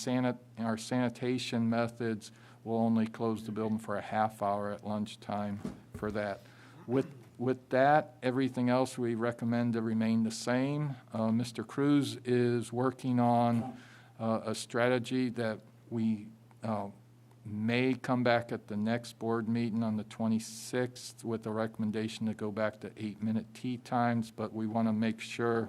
our sanitation methods, we'll only close the building for a half hour at lunchtime for that. With that, everything else we recommend to remain the same. Mr. Cruz is working on a strategy that we may come back at the next board meeting on the 26th with a recommendation to go back to 8-minute tea times, but we want to make sure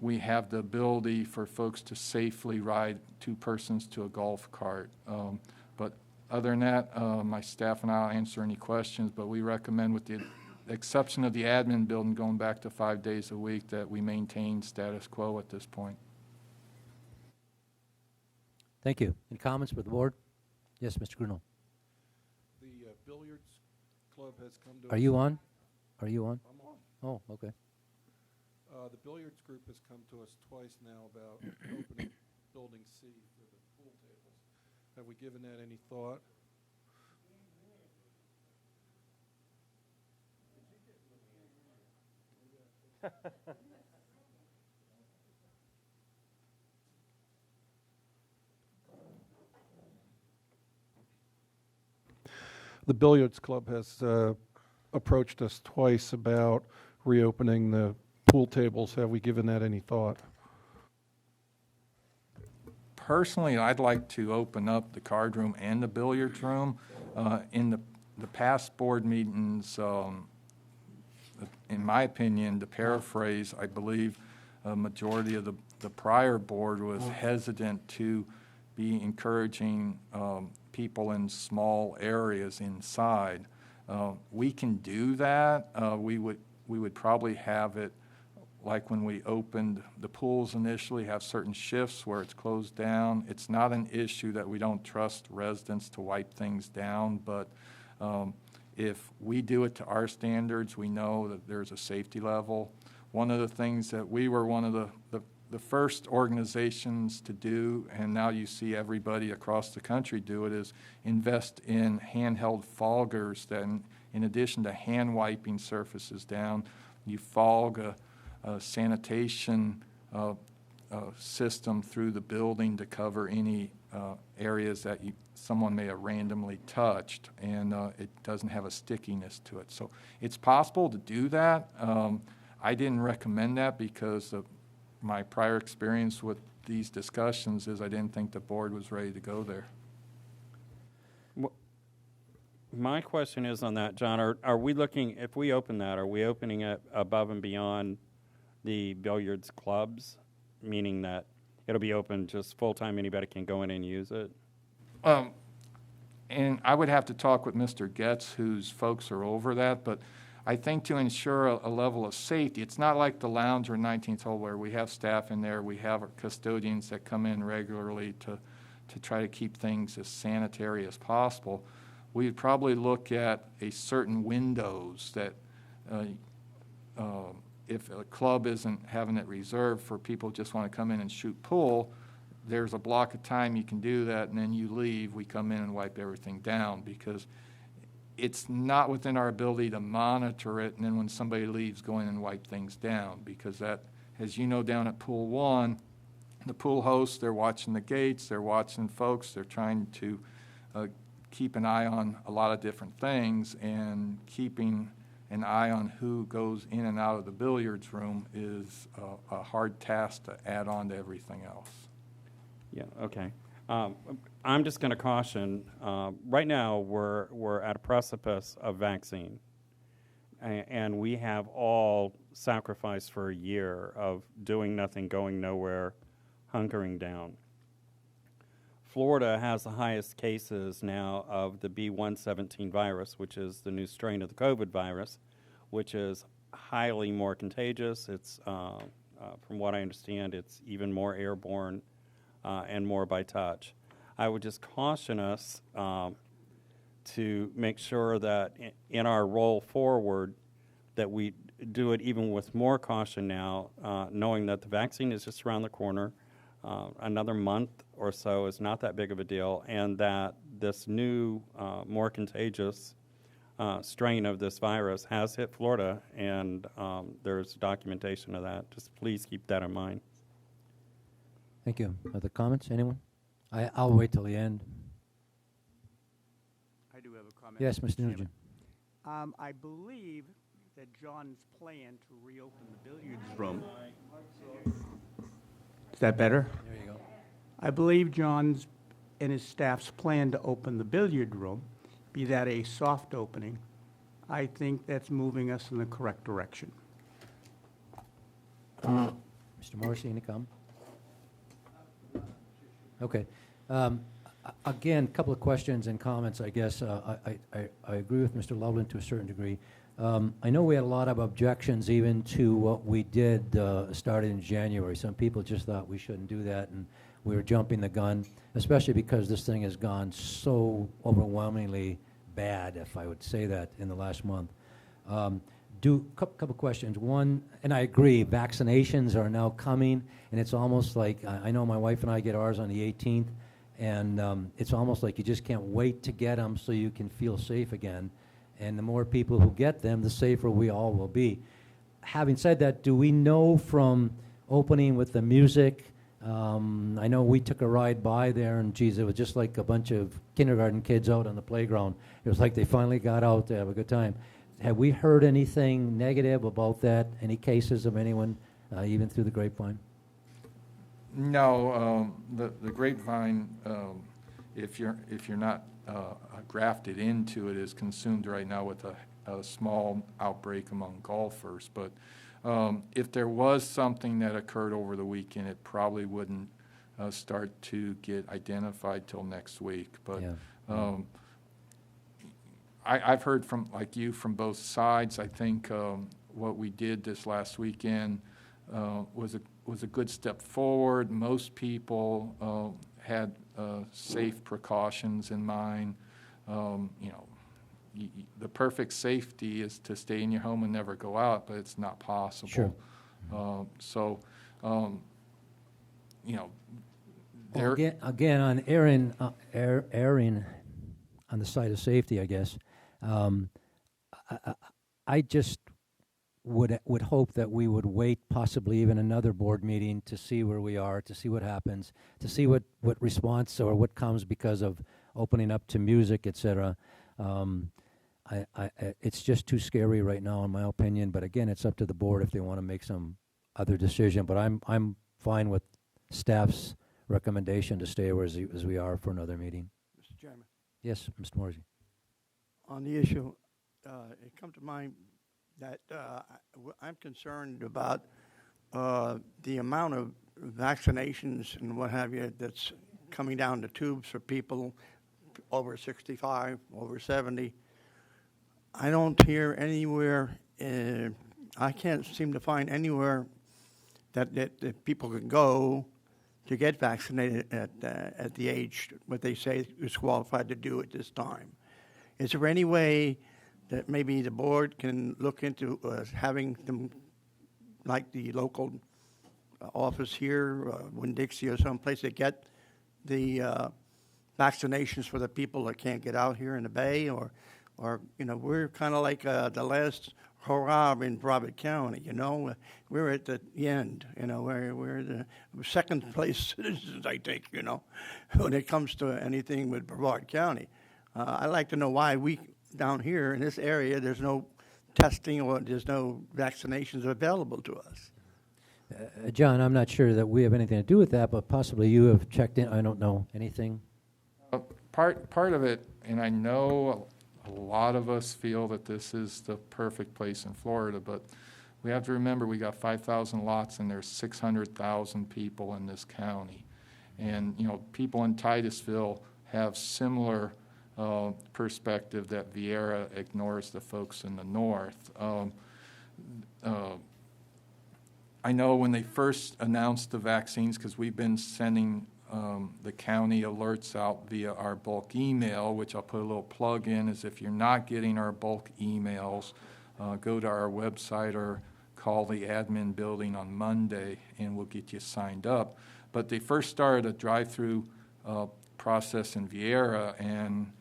we have the ability for folks to safely ride 2 persons to a golf cart. But other than that, my staff and I will answer any questions, but we recommend, with the exception of the admin building going back to 5 days a week, that we maintain status quo at this point. Thank you. Any comments with the board? Yes, Mr. Grunow. The billiards club has come to us. Are you on? Are you on? I'm on. Oh, okay. The billiards group has come to us twice now about opening Building C for the pool tables. Have we given that any thought? The billiards club has approached us twice about reopening the pool tables. Have we given that any thought? Personally, I'd like to open up the card room and the billiards room. In the past board meetings, in my opinion, to paraphrase, I believe a majority of the prior board was hesitant to be encouraging people in small areas inside. We can do that. We would probably have it like when we opened the pools initially, have certain shifts where it's closed down. It's not an issue that we don't trust residents to wipe things down, but if we do it to our standards, we know that there's a safety level. One of the things that we were one of the first organizations to do, and now you see everybody across the country do it, is invest in handheld foggers that in addition to hand wiping surfaces down, you fog a sanitation system through the building to cover any areas that someone may have randomly touched, and it doesn't have a stickiness to it. So it's possible to do that. I didn't recommend that because my prior experience with these discussions is I didn't think the board was ready to go there. My question is on that, John, are we looking, if we open that, are we opening it above and beyond the billiards clubs, meaning that it'll be open just full-time, anybody can go in and use it? And I would have to talk with Mr. Getz, whose folks are over that, but I think to ensure a level of safety, it's not like the lounge or 19th hole where we have staff in there, we have our custodians that come in regularly to try to keep things as sanitary as possible. We'd probably look at a certain windows that if a club isn't having it reserved for people who just want to come in and shoot pool, there's a block of time you can do that, and then you leave. We come in and wipe everything down because it's not within our ability to monitor it, and then when somebody leaves, go in and wipe things down because that, as you know, down at Pool 1, the pool hosts, they're watching the gates, they're watching folks, they're trying to keep an eye on a lot of different things, and keeping an eye on who goes in and out of the billiards room is a hard task to add on to everything else. Yeah, okay. I'm just going to caution, right now we're at a precipice of vaccine, and we have all sacrificed for a year of doing nothing, going nowhere, hunkering down. Florida has the highest cases now of the B117 virus, which is the new strain of the COVID virus, which is highly more contagious. It's, from what I understand, it's even more airborne and more by touch. I would just caution us to make sure that in our roll forward that we do it even with more caution now, knowing that the vaccine is just around the corner. Another month or so is not that big of a deal, and that this new, more contagious strain of this virus has hit Florida, and there's documentation of that. Just please keep that in mind. Thank you. Other comments? Anyone? I'll wait till the end. I do have a comment. Yes, Mr. Chairman. Nugent. I believe that John's plan to reopen the billiards room. Is that better? There you go. I believe John's and his staff's plan to open the billiard room, be that a soft opening, I think that's moving us in the correct direction. Mr. Morrissey, any comment? Okay. Again, a couple of questions and comments, I guess. I agree with Mr. Loveland to a certain degree. I know we had a lot of objections even to what we did started in January. Some people just thought we shouldn't do that, and we were jumping the gun, especially because this thing has gone so overwhelmingly bad, if I would say that, in the last month. Couple questions. One, and I agree, vaccinations are now coming, and it's almost like, I know my wife and I get ours on the 18th, and it's almost like you just can't wait to get them so you can feel safe again. And the more people who get them, the safer we all will be. Having said that, do we know from opening with the music, I know we took a ride by there, and geez, it was just like a bunch of kindergarten kids out on the playground. It was like they finally got out to have a good time. Have we heard anything negative about that? Any cases of anyone, even through the grapevine? No, the grapevine, if you're not grafted into it, is consumed right now with a small outbreak among golfers. But if there was something that occurred over the weekend, it probably wouldn't start to get identified till next week. But Yeah. I've heard from, like you, from both sides. I think what we did this last weekend was a good step forward. Most people had safe precautions in mind. The perfect safety is to stay in your home and never go out, but it's not possible. Sure. Again, on erring on the side of safety, I guess. I just would hope that we would wait possibly even another board meeting to see where we are, to see what happens, to see what response or what comes because of opening up to music, et cetera. It's just too scary right now, in my opinion. But again, it's up to the board if they want to make some other decision, but I'm fine with staff's recommendation to stay as we are for another meeting. Mr. Chairman, Yes, Mr. Morrissey. on the issue, it comes to mind that I'm concerned about the amount of vaccinations and what have you that's coming down the tubes for people over 65, over 70. I don't hear anywhere, I can't seem to find anywhere that people can go to get vaccinated at the age what they say is qualified to do at this time. Is there any way that maybe the board can look into having them, like the local office here, Winn-Dixie or someplace, that get the vaccinations for the people that can't get out here in the Bay, or you know, we're kind of like the last hurrah in Brevard County, you know. We're at the end, you know, we're the second place citizens, I think, you know, when it comes to anything with Brevard County. I'd like to know why we, down here in this area, there's no testing or there's no vaccinations available to us. John, I'm not sure that we have anything to do with that, but possibly you have checked in. I don't know anything. Part of it, and I know a lot of us feel that this is the perfect place in Florida, but we have to remember we got 5,000 lots and there's 600,000 people in this county. And, you know, people in Titusville have similar perspective that Vieira ignores the folks in the north. I know when they first announced the vaccines, because we've been sending the county alerts out via our bulk email, which I'll put a little plug in, is if you're not getting our bulk emails, go to our website or call the admin building on Monday and we'll get you signed up. But they first started a drive-through process in Vieira, and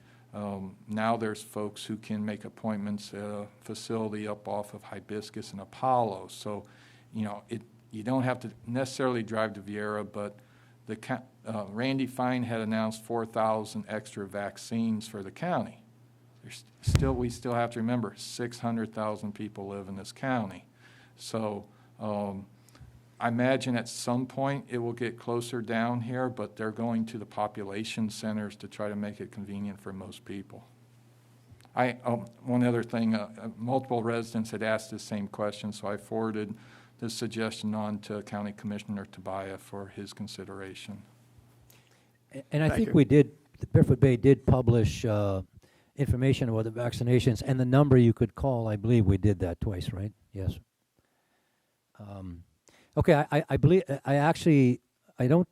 now there's folks who can make appointments at a facility up off of Hibiscus and Apollo. So, you know, you don't have to necessarily drive to Vieira, but Randy Fine had announced 4,000 extra vaccines for the county. We still have to remember 600,000 people live in this county. So I imagine at some point it will get closer down here, but they're going to the population centers to try to make it convenient for most people. One other thing, multiple residents had asked the same question, so I forwarded this suggestion on to County Commissioner Tabaya for his consideration. And I think we did, the Barefoot Bay did publish information about the vaccinations and the number you could call. I believe we did that twice, right? Yes. Okay, I believe, I don't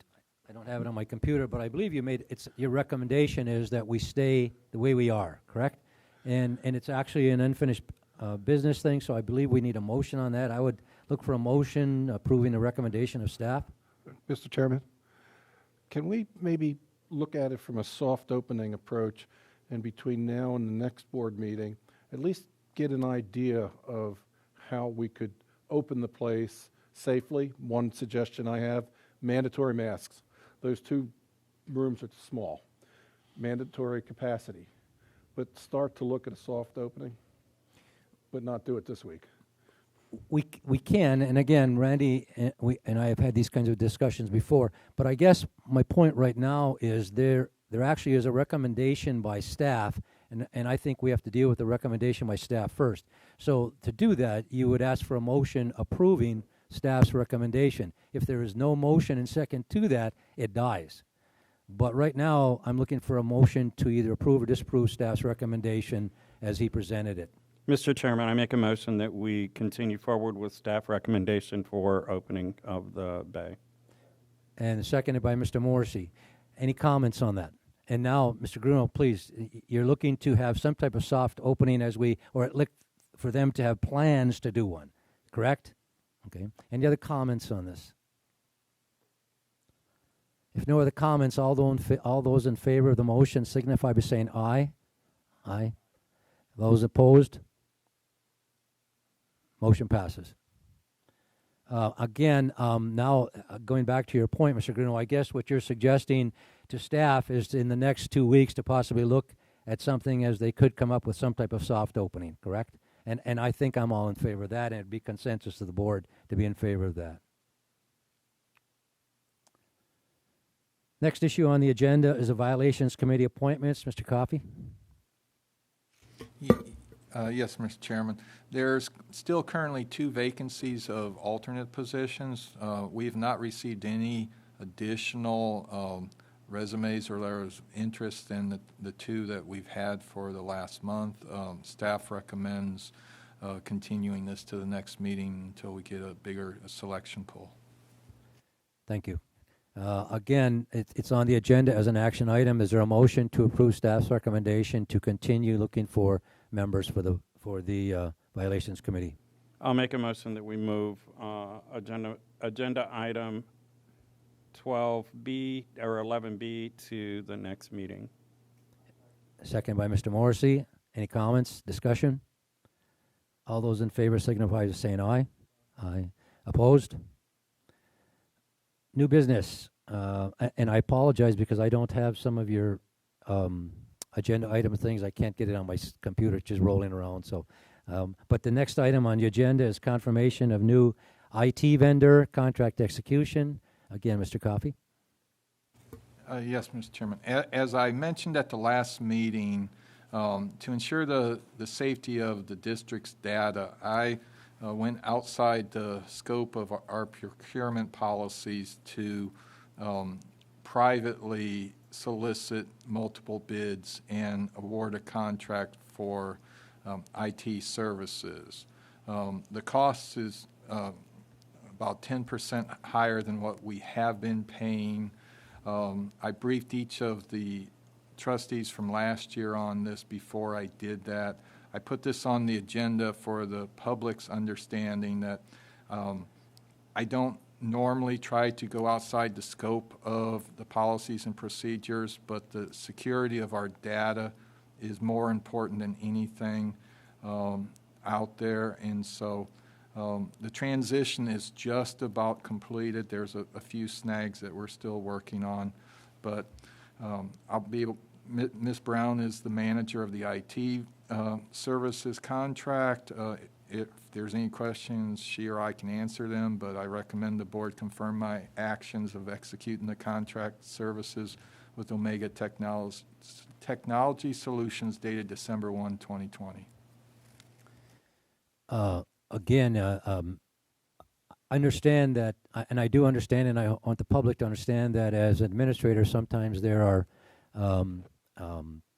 have it on my computer, but I believe you made, your recommendation is that we stay the way we are, correct? And it's actually an unfinished business thing, so I believe we need a motion on that. I would look for a motion approving the recommendation of staff. Mr. Chairman, can we maybe look at it from a soft opening approach, and between now and the next board meeting, at least get an idea of how we could open the place safely? One suggestion I have, mandatory masks. Those two rooms are small. Mandatory capacity. But start to look at a soft opening, but not do it this week. We can, and again, Randy and I have had these kinds of discussions before, but I guess my point right now is there actually is a recommendation by staff, and I think we have to deal with the recommendation by staff first. So to do that, you would ask for a motion approving staff's recommendation. If there is no motion and second to that, it dies. But right now, I'm looking for a motion to either approve or disapprove staff's recommendation as he presented it. Mr. Chairman, I make a motion that we continue forward with staff recommendation for opening of the bay. And seconded by Mr. Morrissey. Any comments on that? And now, Mr. Bruno, please, you're looking to have some type of soft opening for them to have plans to do one, correct? Okay. Any other comments on this? If no other comments, all those in favor of the motion signify by saying aye. Aye. Those opposed? Motion passes. Again, now going back to your point, Mr. Bruno, I guess what you're suggesting to staff is in the next 2 weeks to possibly look at something as they could come up with some type of soft opening, correct? And I think I'm all in favor of that, and it'd be consensus of the board to be in favor of that. Next issue on the agenda is a Violations Committee appointments. Mr. Coffey? Yes, Mr. Chairman. There's still currently 2 vacancies of alternate positions. We have not received any additional resumes or letters of interest in the 2 that we've had for the last month. Staff recommends continuing this to the next meeting until we get a bigger selection pool. Thank you. Again, it's on the agenda as an action item. Is there a motion to approve staff's recommendation to continue looking for members for the Violations Committee? I'll make a motion that we move agenda item 12B or 11B to the next meeting. Second by Mr. Morrissey. Any comments, discussion? All those in favor signify by saying aye. Aye. Opposed? New business. And I apologize because I don't have some of your agenda item things. I can't get it on my computer. It's just rolling around. So, but the next item on the agenda is confirmation of new IT vendor contract execution. Again, Mr. Coffey. Yes, Mr. Chairman. As I mentioned at the last meeting, to ensure the safety of the district's data, I went outside the scope of our procurement policies to privately solicit multiple bids and award a contract for IT services. The cost is about 10% higher than what we have been paying. I briefed each of the trustees from last year on this before I did that. I put this on the agenda for the public's understanding that I don't normally try to go outside the scope of the policies and procedures, but the security of our data is more important than anything out there. And so the transition is just about completed. There's a few snags that we're still working on, but I'll be able, Ms. Brown is the manager of the IT services contract. If there's any questions, she or I can answer them, but I recommend the board confirm my actions of executing the contract services with Omega Technology Solutions dated December 1, 2020. Again, understand that, and I do understand, and I want the public to understand that as administrators, sometimes there are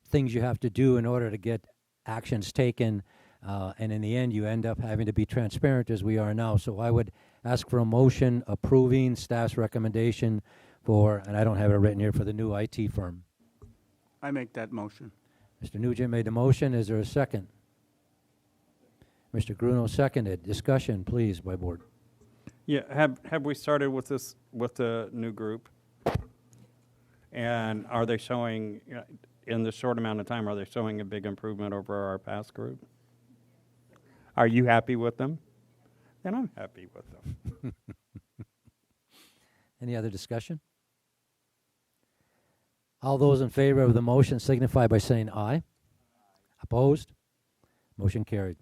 things you have to do in order to get actions taken, and in the end, you end up having to be transparent as we are now. So I would ask for a motion approving staff's recommendation for, and I don't have it written here, for the new IT firm. I make that motion. Mr. Nugent made the motion. Is there a second? Mr. Gruno seconded. Discussion, please, by board. Yeah, have we started with this, with the new group? And are they showing, in the short amount of time, are they showing a big improvement over our past group? Are you happy with them? Then I'm happy with them. Any other discussion? All those in favor of the motion signify by saying aye. Opposed? Motion carried.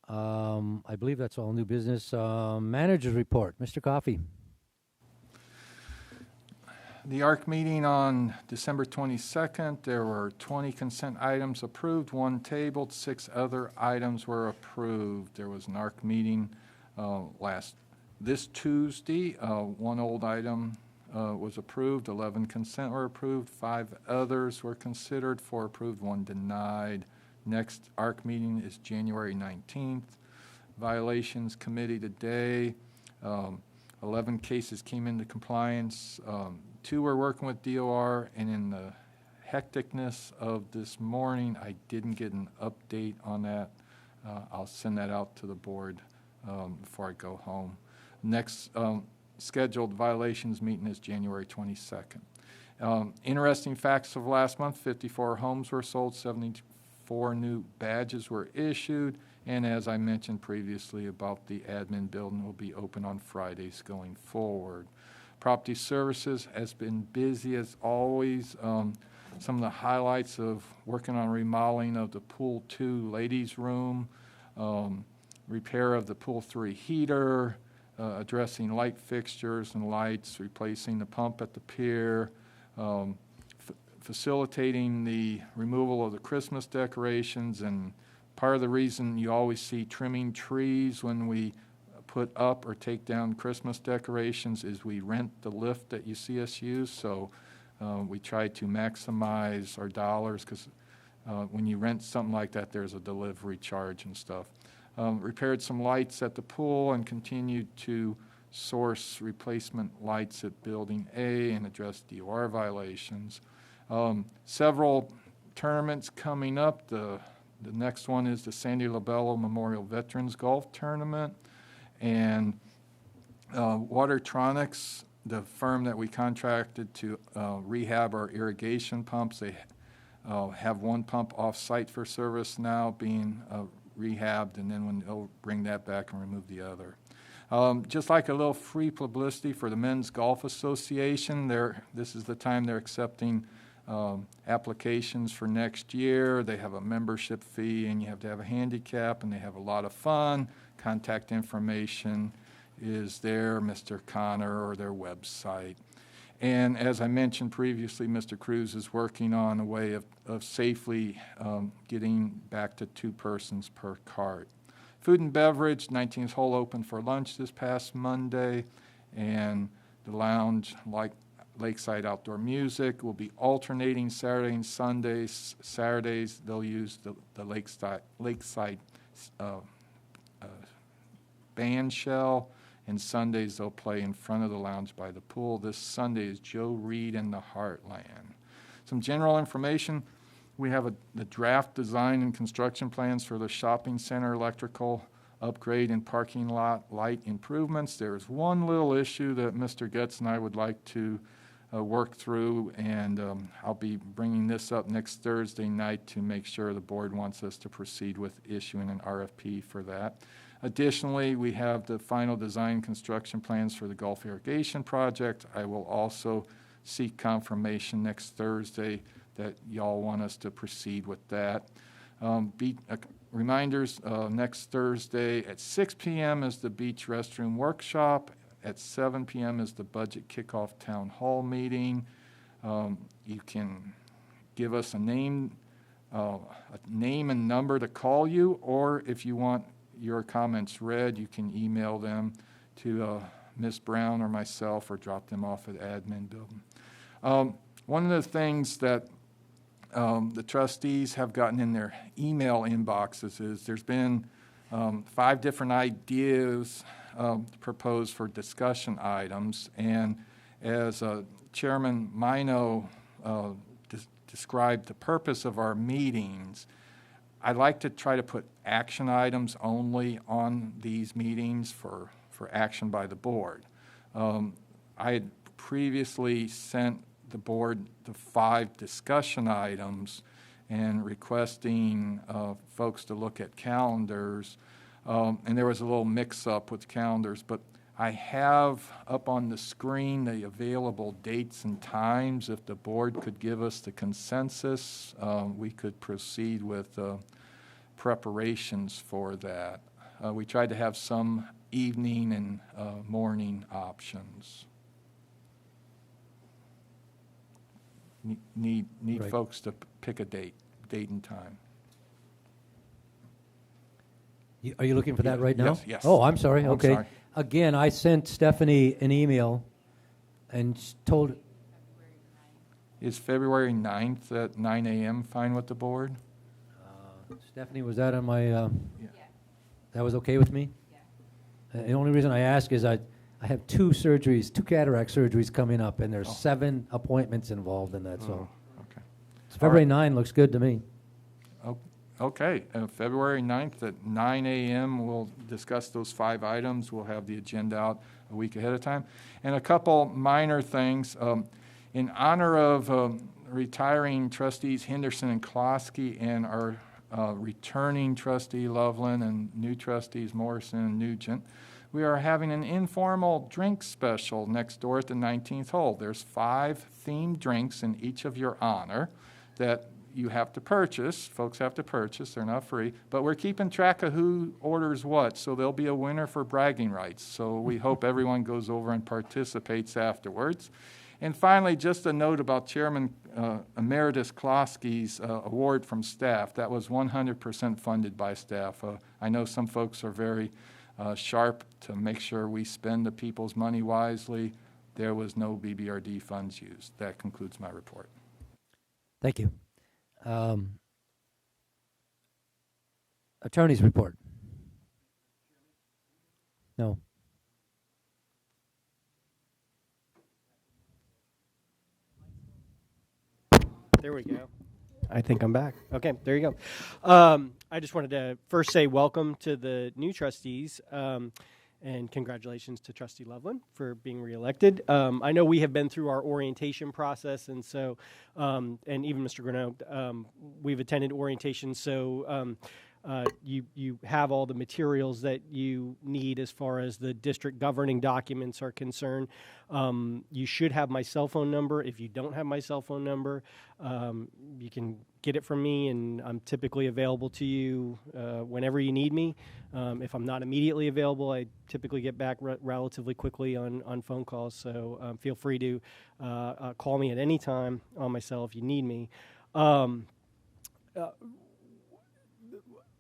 I believe that's all new business. Manager's report. Mr. Coffey. The ARC meeting on December 22nd, there were 20 consent items approved, 1 tabled, 6 other items were approved. There was an ARC meeting this Tuesday. 1 old item was approved, 11 consent were approved, 5 others were considered, 4 approved, 1 denied. Next ARC meeting is January 19th. Violations committee today, 11 cases came into compliance. 2 were working with DOR, and in the hecticness of this morning, I didn't get an update on that. I'll send that out to the board before I go home. Next scheduled violations meeting is January 22nd. Interesting facts of last month: 54 homes were sold, 74 new badges were issued, and as I mentioned previously about the admin building, will be open on Fridays going forward. Property services has been busy as always. Some of the highlights of working on remodeling of the Pool 2 ladies' room, repair of the Pool 3 heater, addressing light fixtures and lights, replacing the pump at the pier, facilitating the removal of the Christmas decorations. And part of the reason you always see trimming trees when we put up or take down Christmas decorations is we rent the lift that you see us use. So we try to maximize our dollars, because when you rent something like that, there's a delivery charge and stuff. Repaired some lights at the pool and continued to source replacement lights at Building A and address DOR violations. Several tournaments coming up. The next one is the Sandy LaBello Memorial Veterans Golf Tournament. And Watertronics, the firm that we contracted to rehab our irrigation pumps, they have one pump off-site for service now being rehabbed, and then when they'll bring that back and remove the other. Just like a little free publicity for the Men's Golf Association, this is the time they're accepting applications for next year. They have a membership fee, and you have to have a handicap, and they have a lot of fun. Contact information is there, Mr. Connor, or their website. And as I mentioned previously, Mr. Cruz is working on a way of safely getting back to 2 persons per cart. Food and beverage, 19th hole open for lunch this past Monday, and the lounge, like Lakeside Outdoor Music, will be alternating Saturday and Sundays. Saturdays, they'll use the Lakeside band shell, and Sundays they'll play in front of the lounge by the pool. This Sunday is Joe Reed and the Heartland. Some general information. We have the draft design and construction plans for the shopping center electrical upgrade and parking lot light improvements. There's one little issue that Mr. Getz and I would like to work through, and I'll be bringing this up next Thursday night to make sure the board wants us to proceed with issuing an RFP for that. Additionally, we have the final design construction plans for the Gulf irrigation project. I will also seek confirmation next Thursday that y'all want us to proceed with that. Reminders, next Thursday at 6 p.m. is the beach restroom workshop. At 7 p.m. is the budget kickoff town hall meeting. You can give us a name and number to call you, or if you want your comments read, you can email them to Ms. Brown or myself, or drop them off at admin building. One of the things that the trustees have gotten in their email inboxes is there's been 5 different ideas proposed for discussion items, and as Chairman MAINO described the purpose of our meetings, I'd like to try to put action items only on these meetings for action by the board. I had previously sent the board the 5 discussion items and requesting folks to look at calendars, and there was a little mix-up with calendars, but I have up on the screen the available dates and times. If the board could give us the consensus, we could proceed with preparations for that. We tried to have some evening and morning options. Need Right. folks to pick a date and time. Are you looking for that right now? Yes. Oh, I'm sorry. I'm Okay. sorry. Again, I sent Stephanie an email and told. Is February 9th at 9 a.m. fine with the board? Stephanie, was that on my? That was okay with me? Yeah. The only reason I ask is I have 2 surgeries, 2 cataract surgeries coming up, and there's 7 appointments involved in that. So, okay. So February 9 looks good to me. Okay, February 9th at 9 a.m. we'll discuss those 5 items. We'll have the agenda out a week ahead of time. And a couple minor things. In honor of retiring trustees Henderson and KLOSKY and our returning trustee Loveland and new trustees Morrison and Nugent, we are having an informal drink special next door at the 19th hole. There's 5 themed drinks in each of your honor that you have to purchase, folks have to purchase, they're not free, but we're keeping track of who orders what, so there'll be a winner for bragging rights. So we hope everyone goes over and participates afterwards. And finally, just a note about Chairman Emeritus KLOSKY's award from staff. That was 100% funded by staff. I know some folks are very sharp to make sure we spend the people's money wisely. There was no BBRD funds used. That concludes my report. Thank you. Attorney's report. No. There we go. I think I'm back. Okay, there you go. I just wanted to first say welcome to the new trustees, and congratulations to Trustee Loveland for being reelected. I know we have been through our orientation process, and so, and even Mr. Greneau, we've attended orientation, so you have all the materials that you need as far as the district governing documents are concerned. You should have my cell phone number. If you don't have my cell phone number, you can get it from me, and I'm typically available to you whenever you need me. If I'm not immediately available, I typically get back relatively quickly on phone calls, so feel free to call me at any time on my cell if you need me.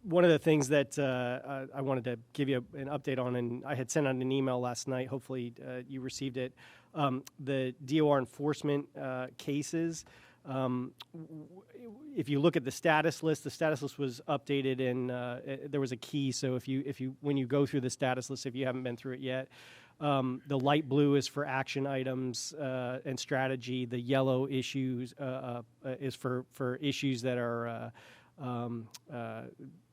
One of the things that I wanted to give you an update on, and I had sent out an email last night, hopefully you received it, the DOR enforcement cases. If you look at the status list was updated, and there was a key, so if you when you go through the status list, if you haven't been through it yet, the light blue is for action items and strategy. The yellow issues is for issues that are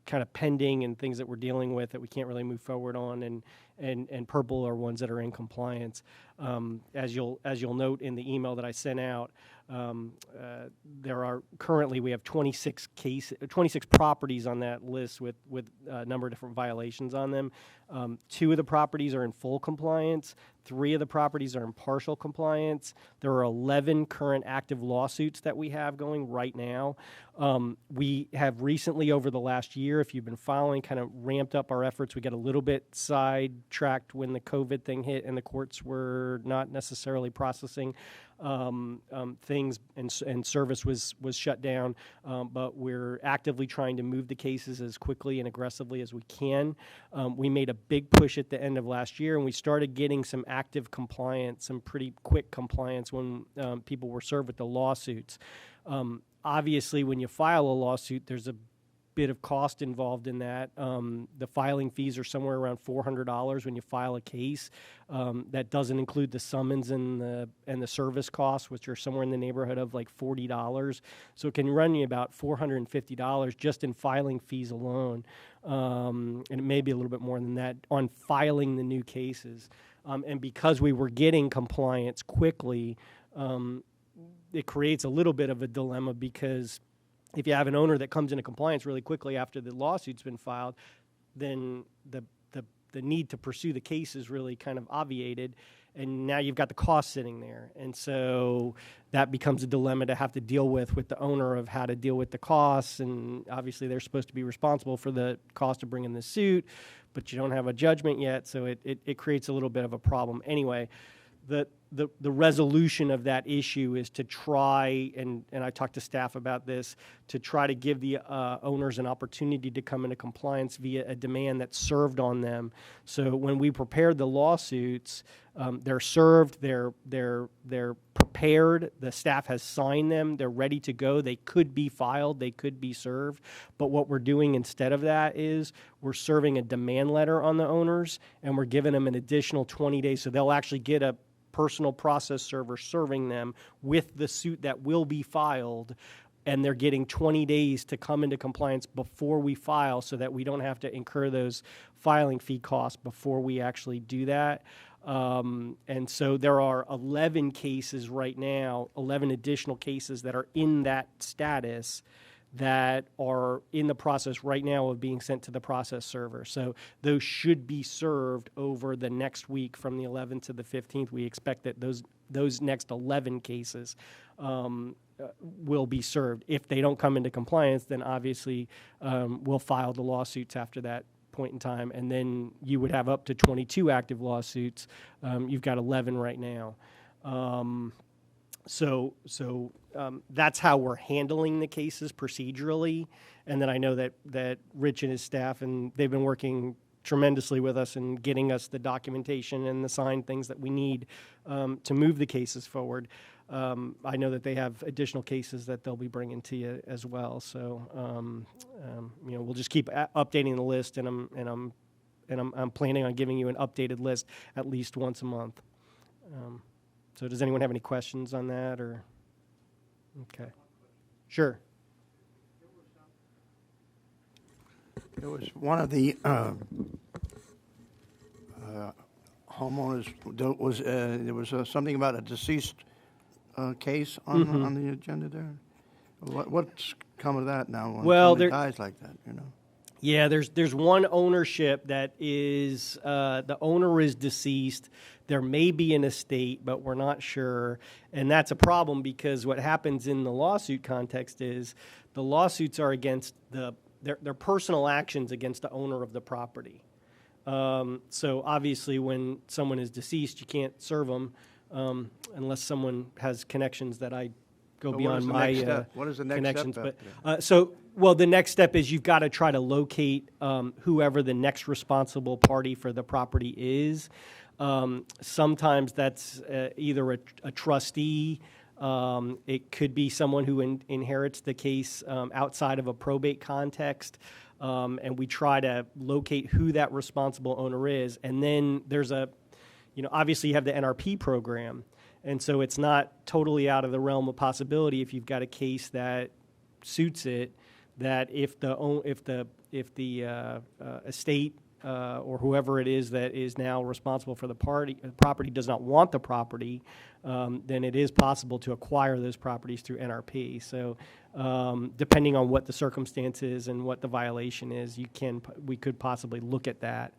kind of pending and things that we're dealing with that we can't really move forward on, and purple are ones that are in compliance. As you'll note in the email that I sent out, there are currently, we have 26 properties on that list with a number of different violations on them. 2 of the properties are in full compliance. 3 of the properties are in partial compliance. There are 11 current active lawsuits that we have going right now. We have recently, over the last year, if you've been following, kind of ramped up our efforts. We got a little bit sidetracked when the COVID thing hit and the courts were not necessarily processing things, and service was shut down, but we're actively trying to move the cases as quickly and aggressively as we can. We made a big push at the end of last year, and we started getting some active compliance, some pretty quick compliance when people were served with the lawsuits. Obviously, when you file a lawsuit, there's a bit of cost involved in that. The filing fees are somewhere around $400 when you file a case. That doesn't include the summons and the service costs, which are somewhere in the neighborhood of like $40. So it can run you about $450 just in filing fees alone, and it may be a little bit more than that on filing the new cases. And because we were getting compliance quickly, it creates a little bit of a dilemma, because if you have an owner that comes into compliance really quickly after the lawsuit's been filed, then the need to pursue the case is really kind of obviated, and now you've got the cost sitting there. And so that becomes a dilemma to have to deal with the owner of how to deal with the costs, and obviously they're supposed to be responsible for the cost of bringing the suit, but you don't have a judgment yet, so it creates a little bit of a problem. Anyway, the resolution of that issue is to try, and I talked to staff about this, to try to give the owners an opportunity to come into compliance via a demand that's served on them. So when we prepared the lawsuits, they're served, they're prepared, the staff has signed them, they're ready to go, they could be filed, they could be served. But what we're doing instead of that is we're serving a demand letter on the owners, and we're giving them an additional 20 days, so they'll actually get a personal process server serving them with the suit that will be filed, and they're getting 20 days to come into compliance before we file, so that we don't have to incur those filing fee costs before we actually do that. And so there are 11 cases right now, 11 additional cases that are in that status that are in the process right now of being sent to the process server. So those should be served over the next week from the 11th to the 15th. We expect that those next 11 cases will be served. If they don't come into compliance, then obviously we'll file the lawsuits after that point in time, and then you would have up to 22 active lawsuits. You've got 11 right now. So that's how we're handling the cases procedurally. And then I know that Rich and his staff, and they've been working tremendously with us and getting us the documentation and the signed things that we need to move the cases forward. I know that they have additional cases that they'll be bringing to you as well. So we'll just keep updating the list, and I'm planning on giving you an updated list at least once a month. So does anyone have any questions on that, or? Okay. Sure. There was one of the homeowners, there was something about a deceased case on the agenda there. What's come of that now when somebody dies like that, you know? Yeah, there's one ownership that is, the owner is deceased. There may be an estate, but we're not sure. And that's a problem because what happens in the lawsuit context is the lawsuits are against their personal actions against the owner of the property. So obviously when someone is deceased, you can't serve them unless someone has connections that I go beyond my what is the next connections. step But the next step is you've got to try to locate whoever the next responsible party for the property is. Sometimes that's either a trustee. It could be someone who inherits the case outside of a probate context. And we try to locate who that responsible owner is. And then there's obviously you have the NRP program. And so it's not totally out of the realm of possibility if you've got a case that suits it, that if the estate or whoever it is that is now responsible for the property does not want the property, then it is possible to acquire those properties through NRP. So depending on what the circumstances and what the violation is, we could possibly look at that.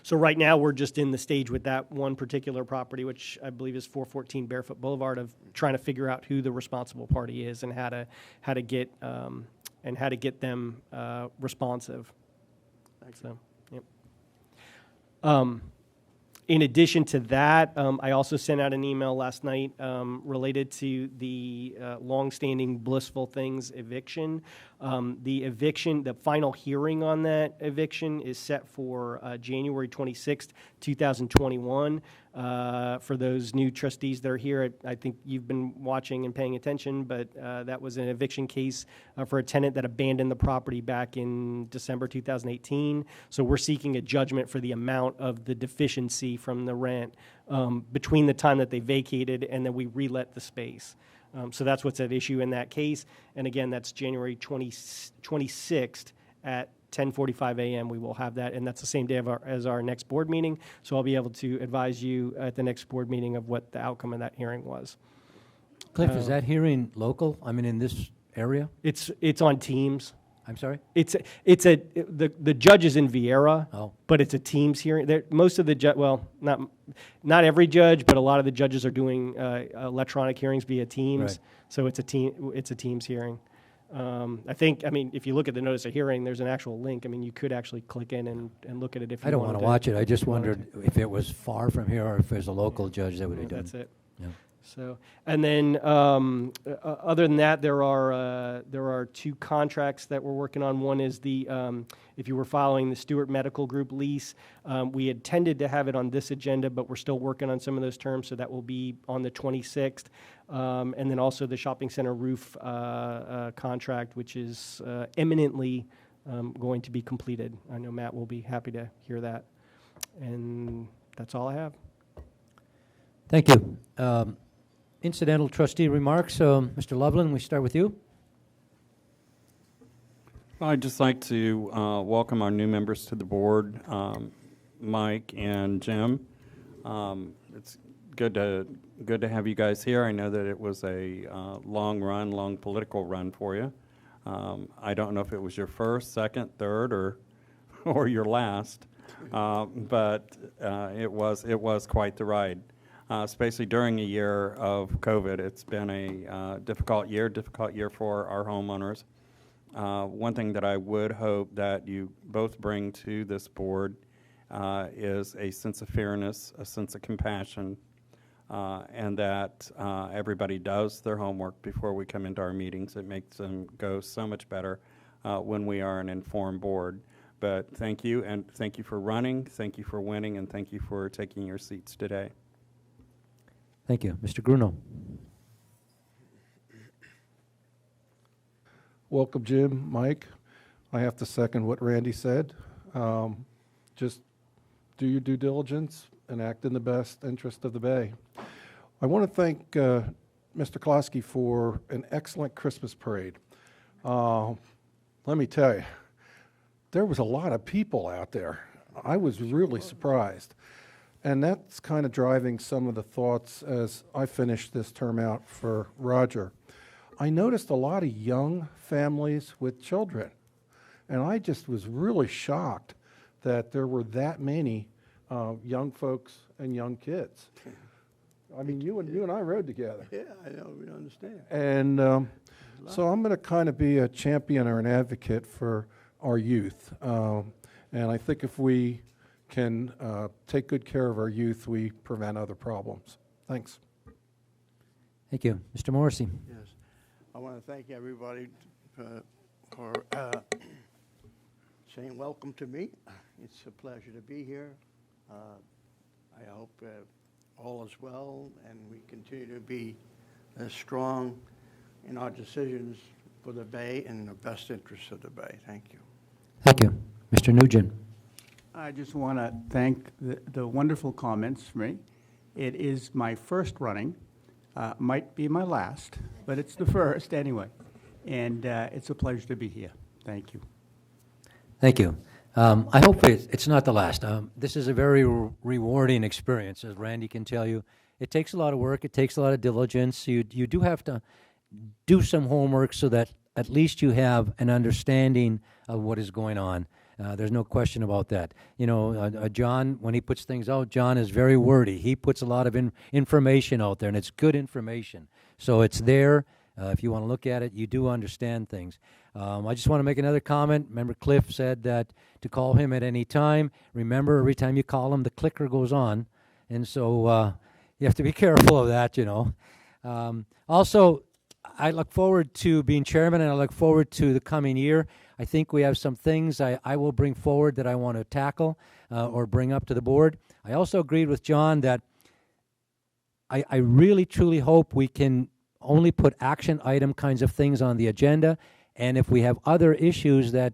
So right now we're just in the stage with that one particular property, which I believe is 414 Barefoot Boulevard, of trying to figure out who the responsible party is and how to get them responsive. So, yep. In addition to that, I also sent out an email last night related to the longstanding Blissful Things eviction. The final hearing on that eviction is set for January 26th, 2021. For those new trustees that are here, I think you've been watching and paying attention, but that was an eviction case for a tenant that abandoned the property back in December 2018. So we're seeking a judgment for the amount of the deficiency from the rent between the time that they vacated and then we relet the space. So that's what's at issue in that case. And again, that's January 26th at 10:45 a.m. We will have that, and that's the same day as our next board meeting. So I'll be able to advise you at the next board meeting of what the outcome of that hearing was. Cliff, is that hearing local? I mean, in this area? It's on Teams. I'm sorry? The judge is in Vieira, Oh. but it's a Teams hearing. Most of the not every judge, but a lot of the judges are doing electronic hearings via Teams. Right. So it's a Teams hearing. If you look at the notice of hearing, there's an actual link. I mean, you could actually click in and look at it if you I don't wanted want to watch it. I just wondered if it was far from here or if there's a local judge that would have done it. That's it. Yeah. So, and then other than that, there are two contracts that we're working on. One is if you were following the Stewart Medical Group lease, we had tended to have it on this agenda, but we're still working on some of those terms, so that will be on the 26th. And then also the shopping center roof contract, which is imminently going to be completed. I know Matt will be happy to hear that. And that's all I have. Thank you. Incidental trustee remarks. Mr. Loveland, we start with you. I'd just like to welcome our new members to the board, Mike and Jim. It's good to good to have you guys here. I know that it was a long political run for you. I don't know if it was your first, second, third, or your last, but it was quite the ride. Especially during a year of COVID, it's been a difficult year for our homeowners. One thing that I would hope that you both bring to this board is a sense of fairness, a sense of compassion, and that everybody does their homework before we come into our meetings. It makes them go so much better when we are an informed board. But thank you, and thank you for running, thank you for winning, and thank you for taking your seats today. Thank you. Mr. Gruno. Welcome, Jim, Mike. I have to second what Randy said. Just do your due diligence and act in the best interest of the Bay. I want to thank Mr. KLOSKY for an excellent Christmas parade. Let me tell you, there was a lot of people out there. I was really surprised. And that's kind of driving some of the thoughts as I finished this term out for Roger. I noticed a lot of young families with children, and I just was really shocked that there were that many young folks and young kids. I mean, you and I rode together. Yeah, I know, we understand. And so I'm going to kind of be a champion or an advocate for our youth. And I think if we can take good care of our youth, we prevent other problems. Thanks. Thank you. Mr. Morrissey. Yes. I want to thank everybody for saying welcome to me. It's a pleasure to be here. I hope all is well and we continue to be strong in our decisions for the Bay and in the best interests of the Bay. Thank you. Thank you. Mr. Nugent. I just want to thank the wonderful comments for me. It is my first running. Might be my last, but it's the first anyway. And it's a pleasure to be here. Thank you. Thank you. I hope it's not the last. This is a very rewarding experience, as Randy can tell you. It takes a lot of work. It takes a lot of diligence. You do have to do some homework so that at least you have an understanding of what is going on. There's no question about that. You know, John, when he puts things out, John is very wordy. He puts a lot of information out there, and it's good information. So it's there. If you want to look at it, you do understand things. I just want to make another comment. Remember, Cliff said that to call him at any time. Remember, every time you call him, the clicker goes on. And so you have to be careful of that, you know. Also, I look forward to being chairman, and I look forward to the coming year. I think we have some things I will bring forward that I want to tackle or bring up to the board. I also agreed with John that I really, truly hope we can only put action item kinds of things on the agenda, and if we have other issues that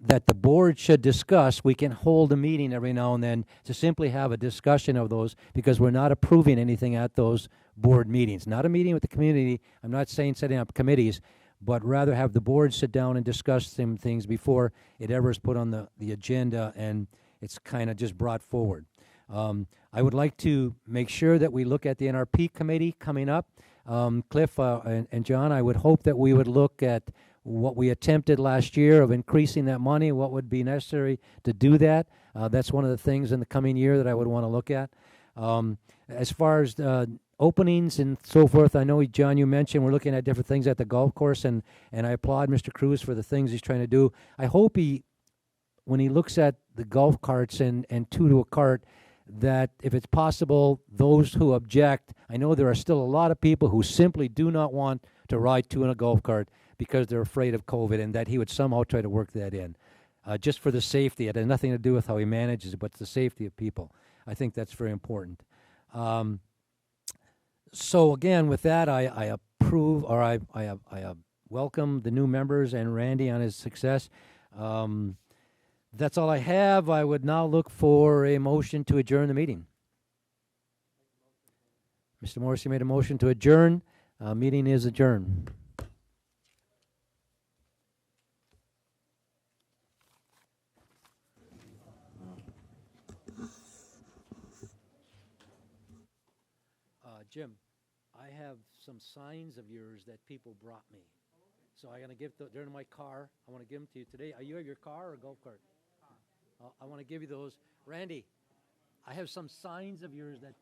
the board should discuss, we can hold a meeting every now and then to simply have a discussion of those, because we're not approving anything at those board meetings. Not a meeting with the community. I'm not saying setting up committees, but rather have the board sit down and discuss some things before it ever is put on the agenda and it's kind of just brought forward. I would like to make sure that we look at the NRP committee coming up. Cliff and John, I would hope that we would look at what we attempted last year of increasing that money, what would be necessary to do that. That's one of the things in the coming year that I would want to look at. As far as openings and so forth, I know, John, you mentioned we're looking at different things at the golf course, and I applaud Mr. Cruz for the things he's trying to do. I hope when he looks at the golf carts and two to a cart, that if it's possible, those who object, I know there are still a lot of people who simply do not want to ride two in a golf cart because they're afraid of COVID, and that he would somehow try to work that in. Just for the safety. It has nothing to do with how he manages it, but it's the safety of people. I think that's very important. So again, with that, I approve, or I welcome the new members and Randy on his success. That's all I have. I would now look for a motion to adjourn the meeting. Mr. Morrissey made a motion to adjourn. Meeting is adjourned. Jim, I have some signs of yours that people brought me. So I'm going to give, they're in my car. I want to give them to you today. Are you have your car or golf cart? I want to give you those. Randy, I have some signs of yours that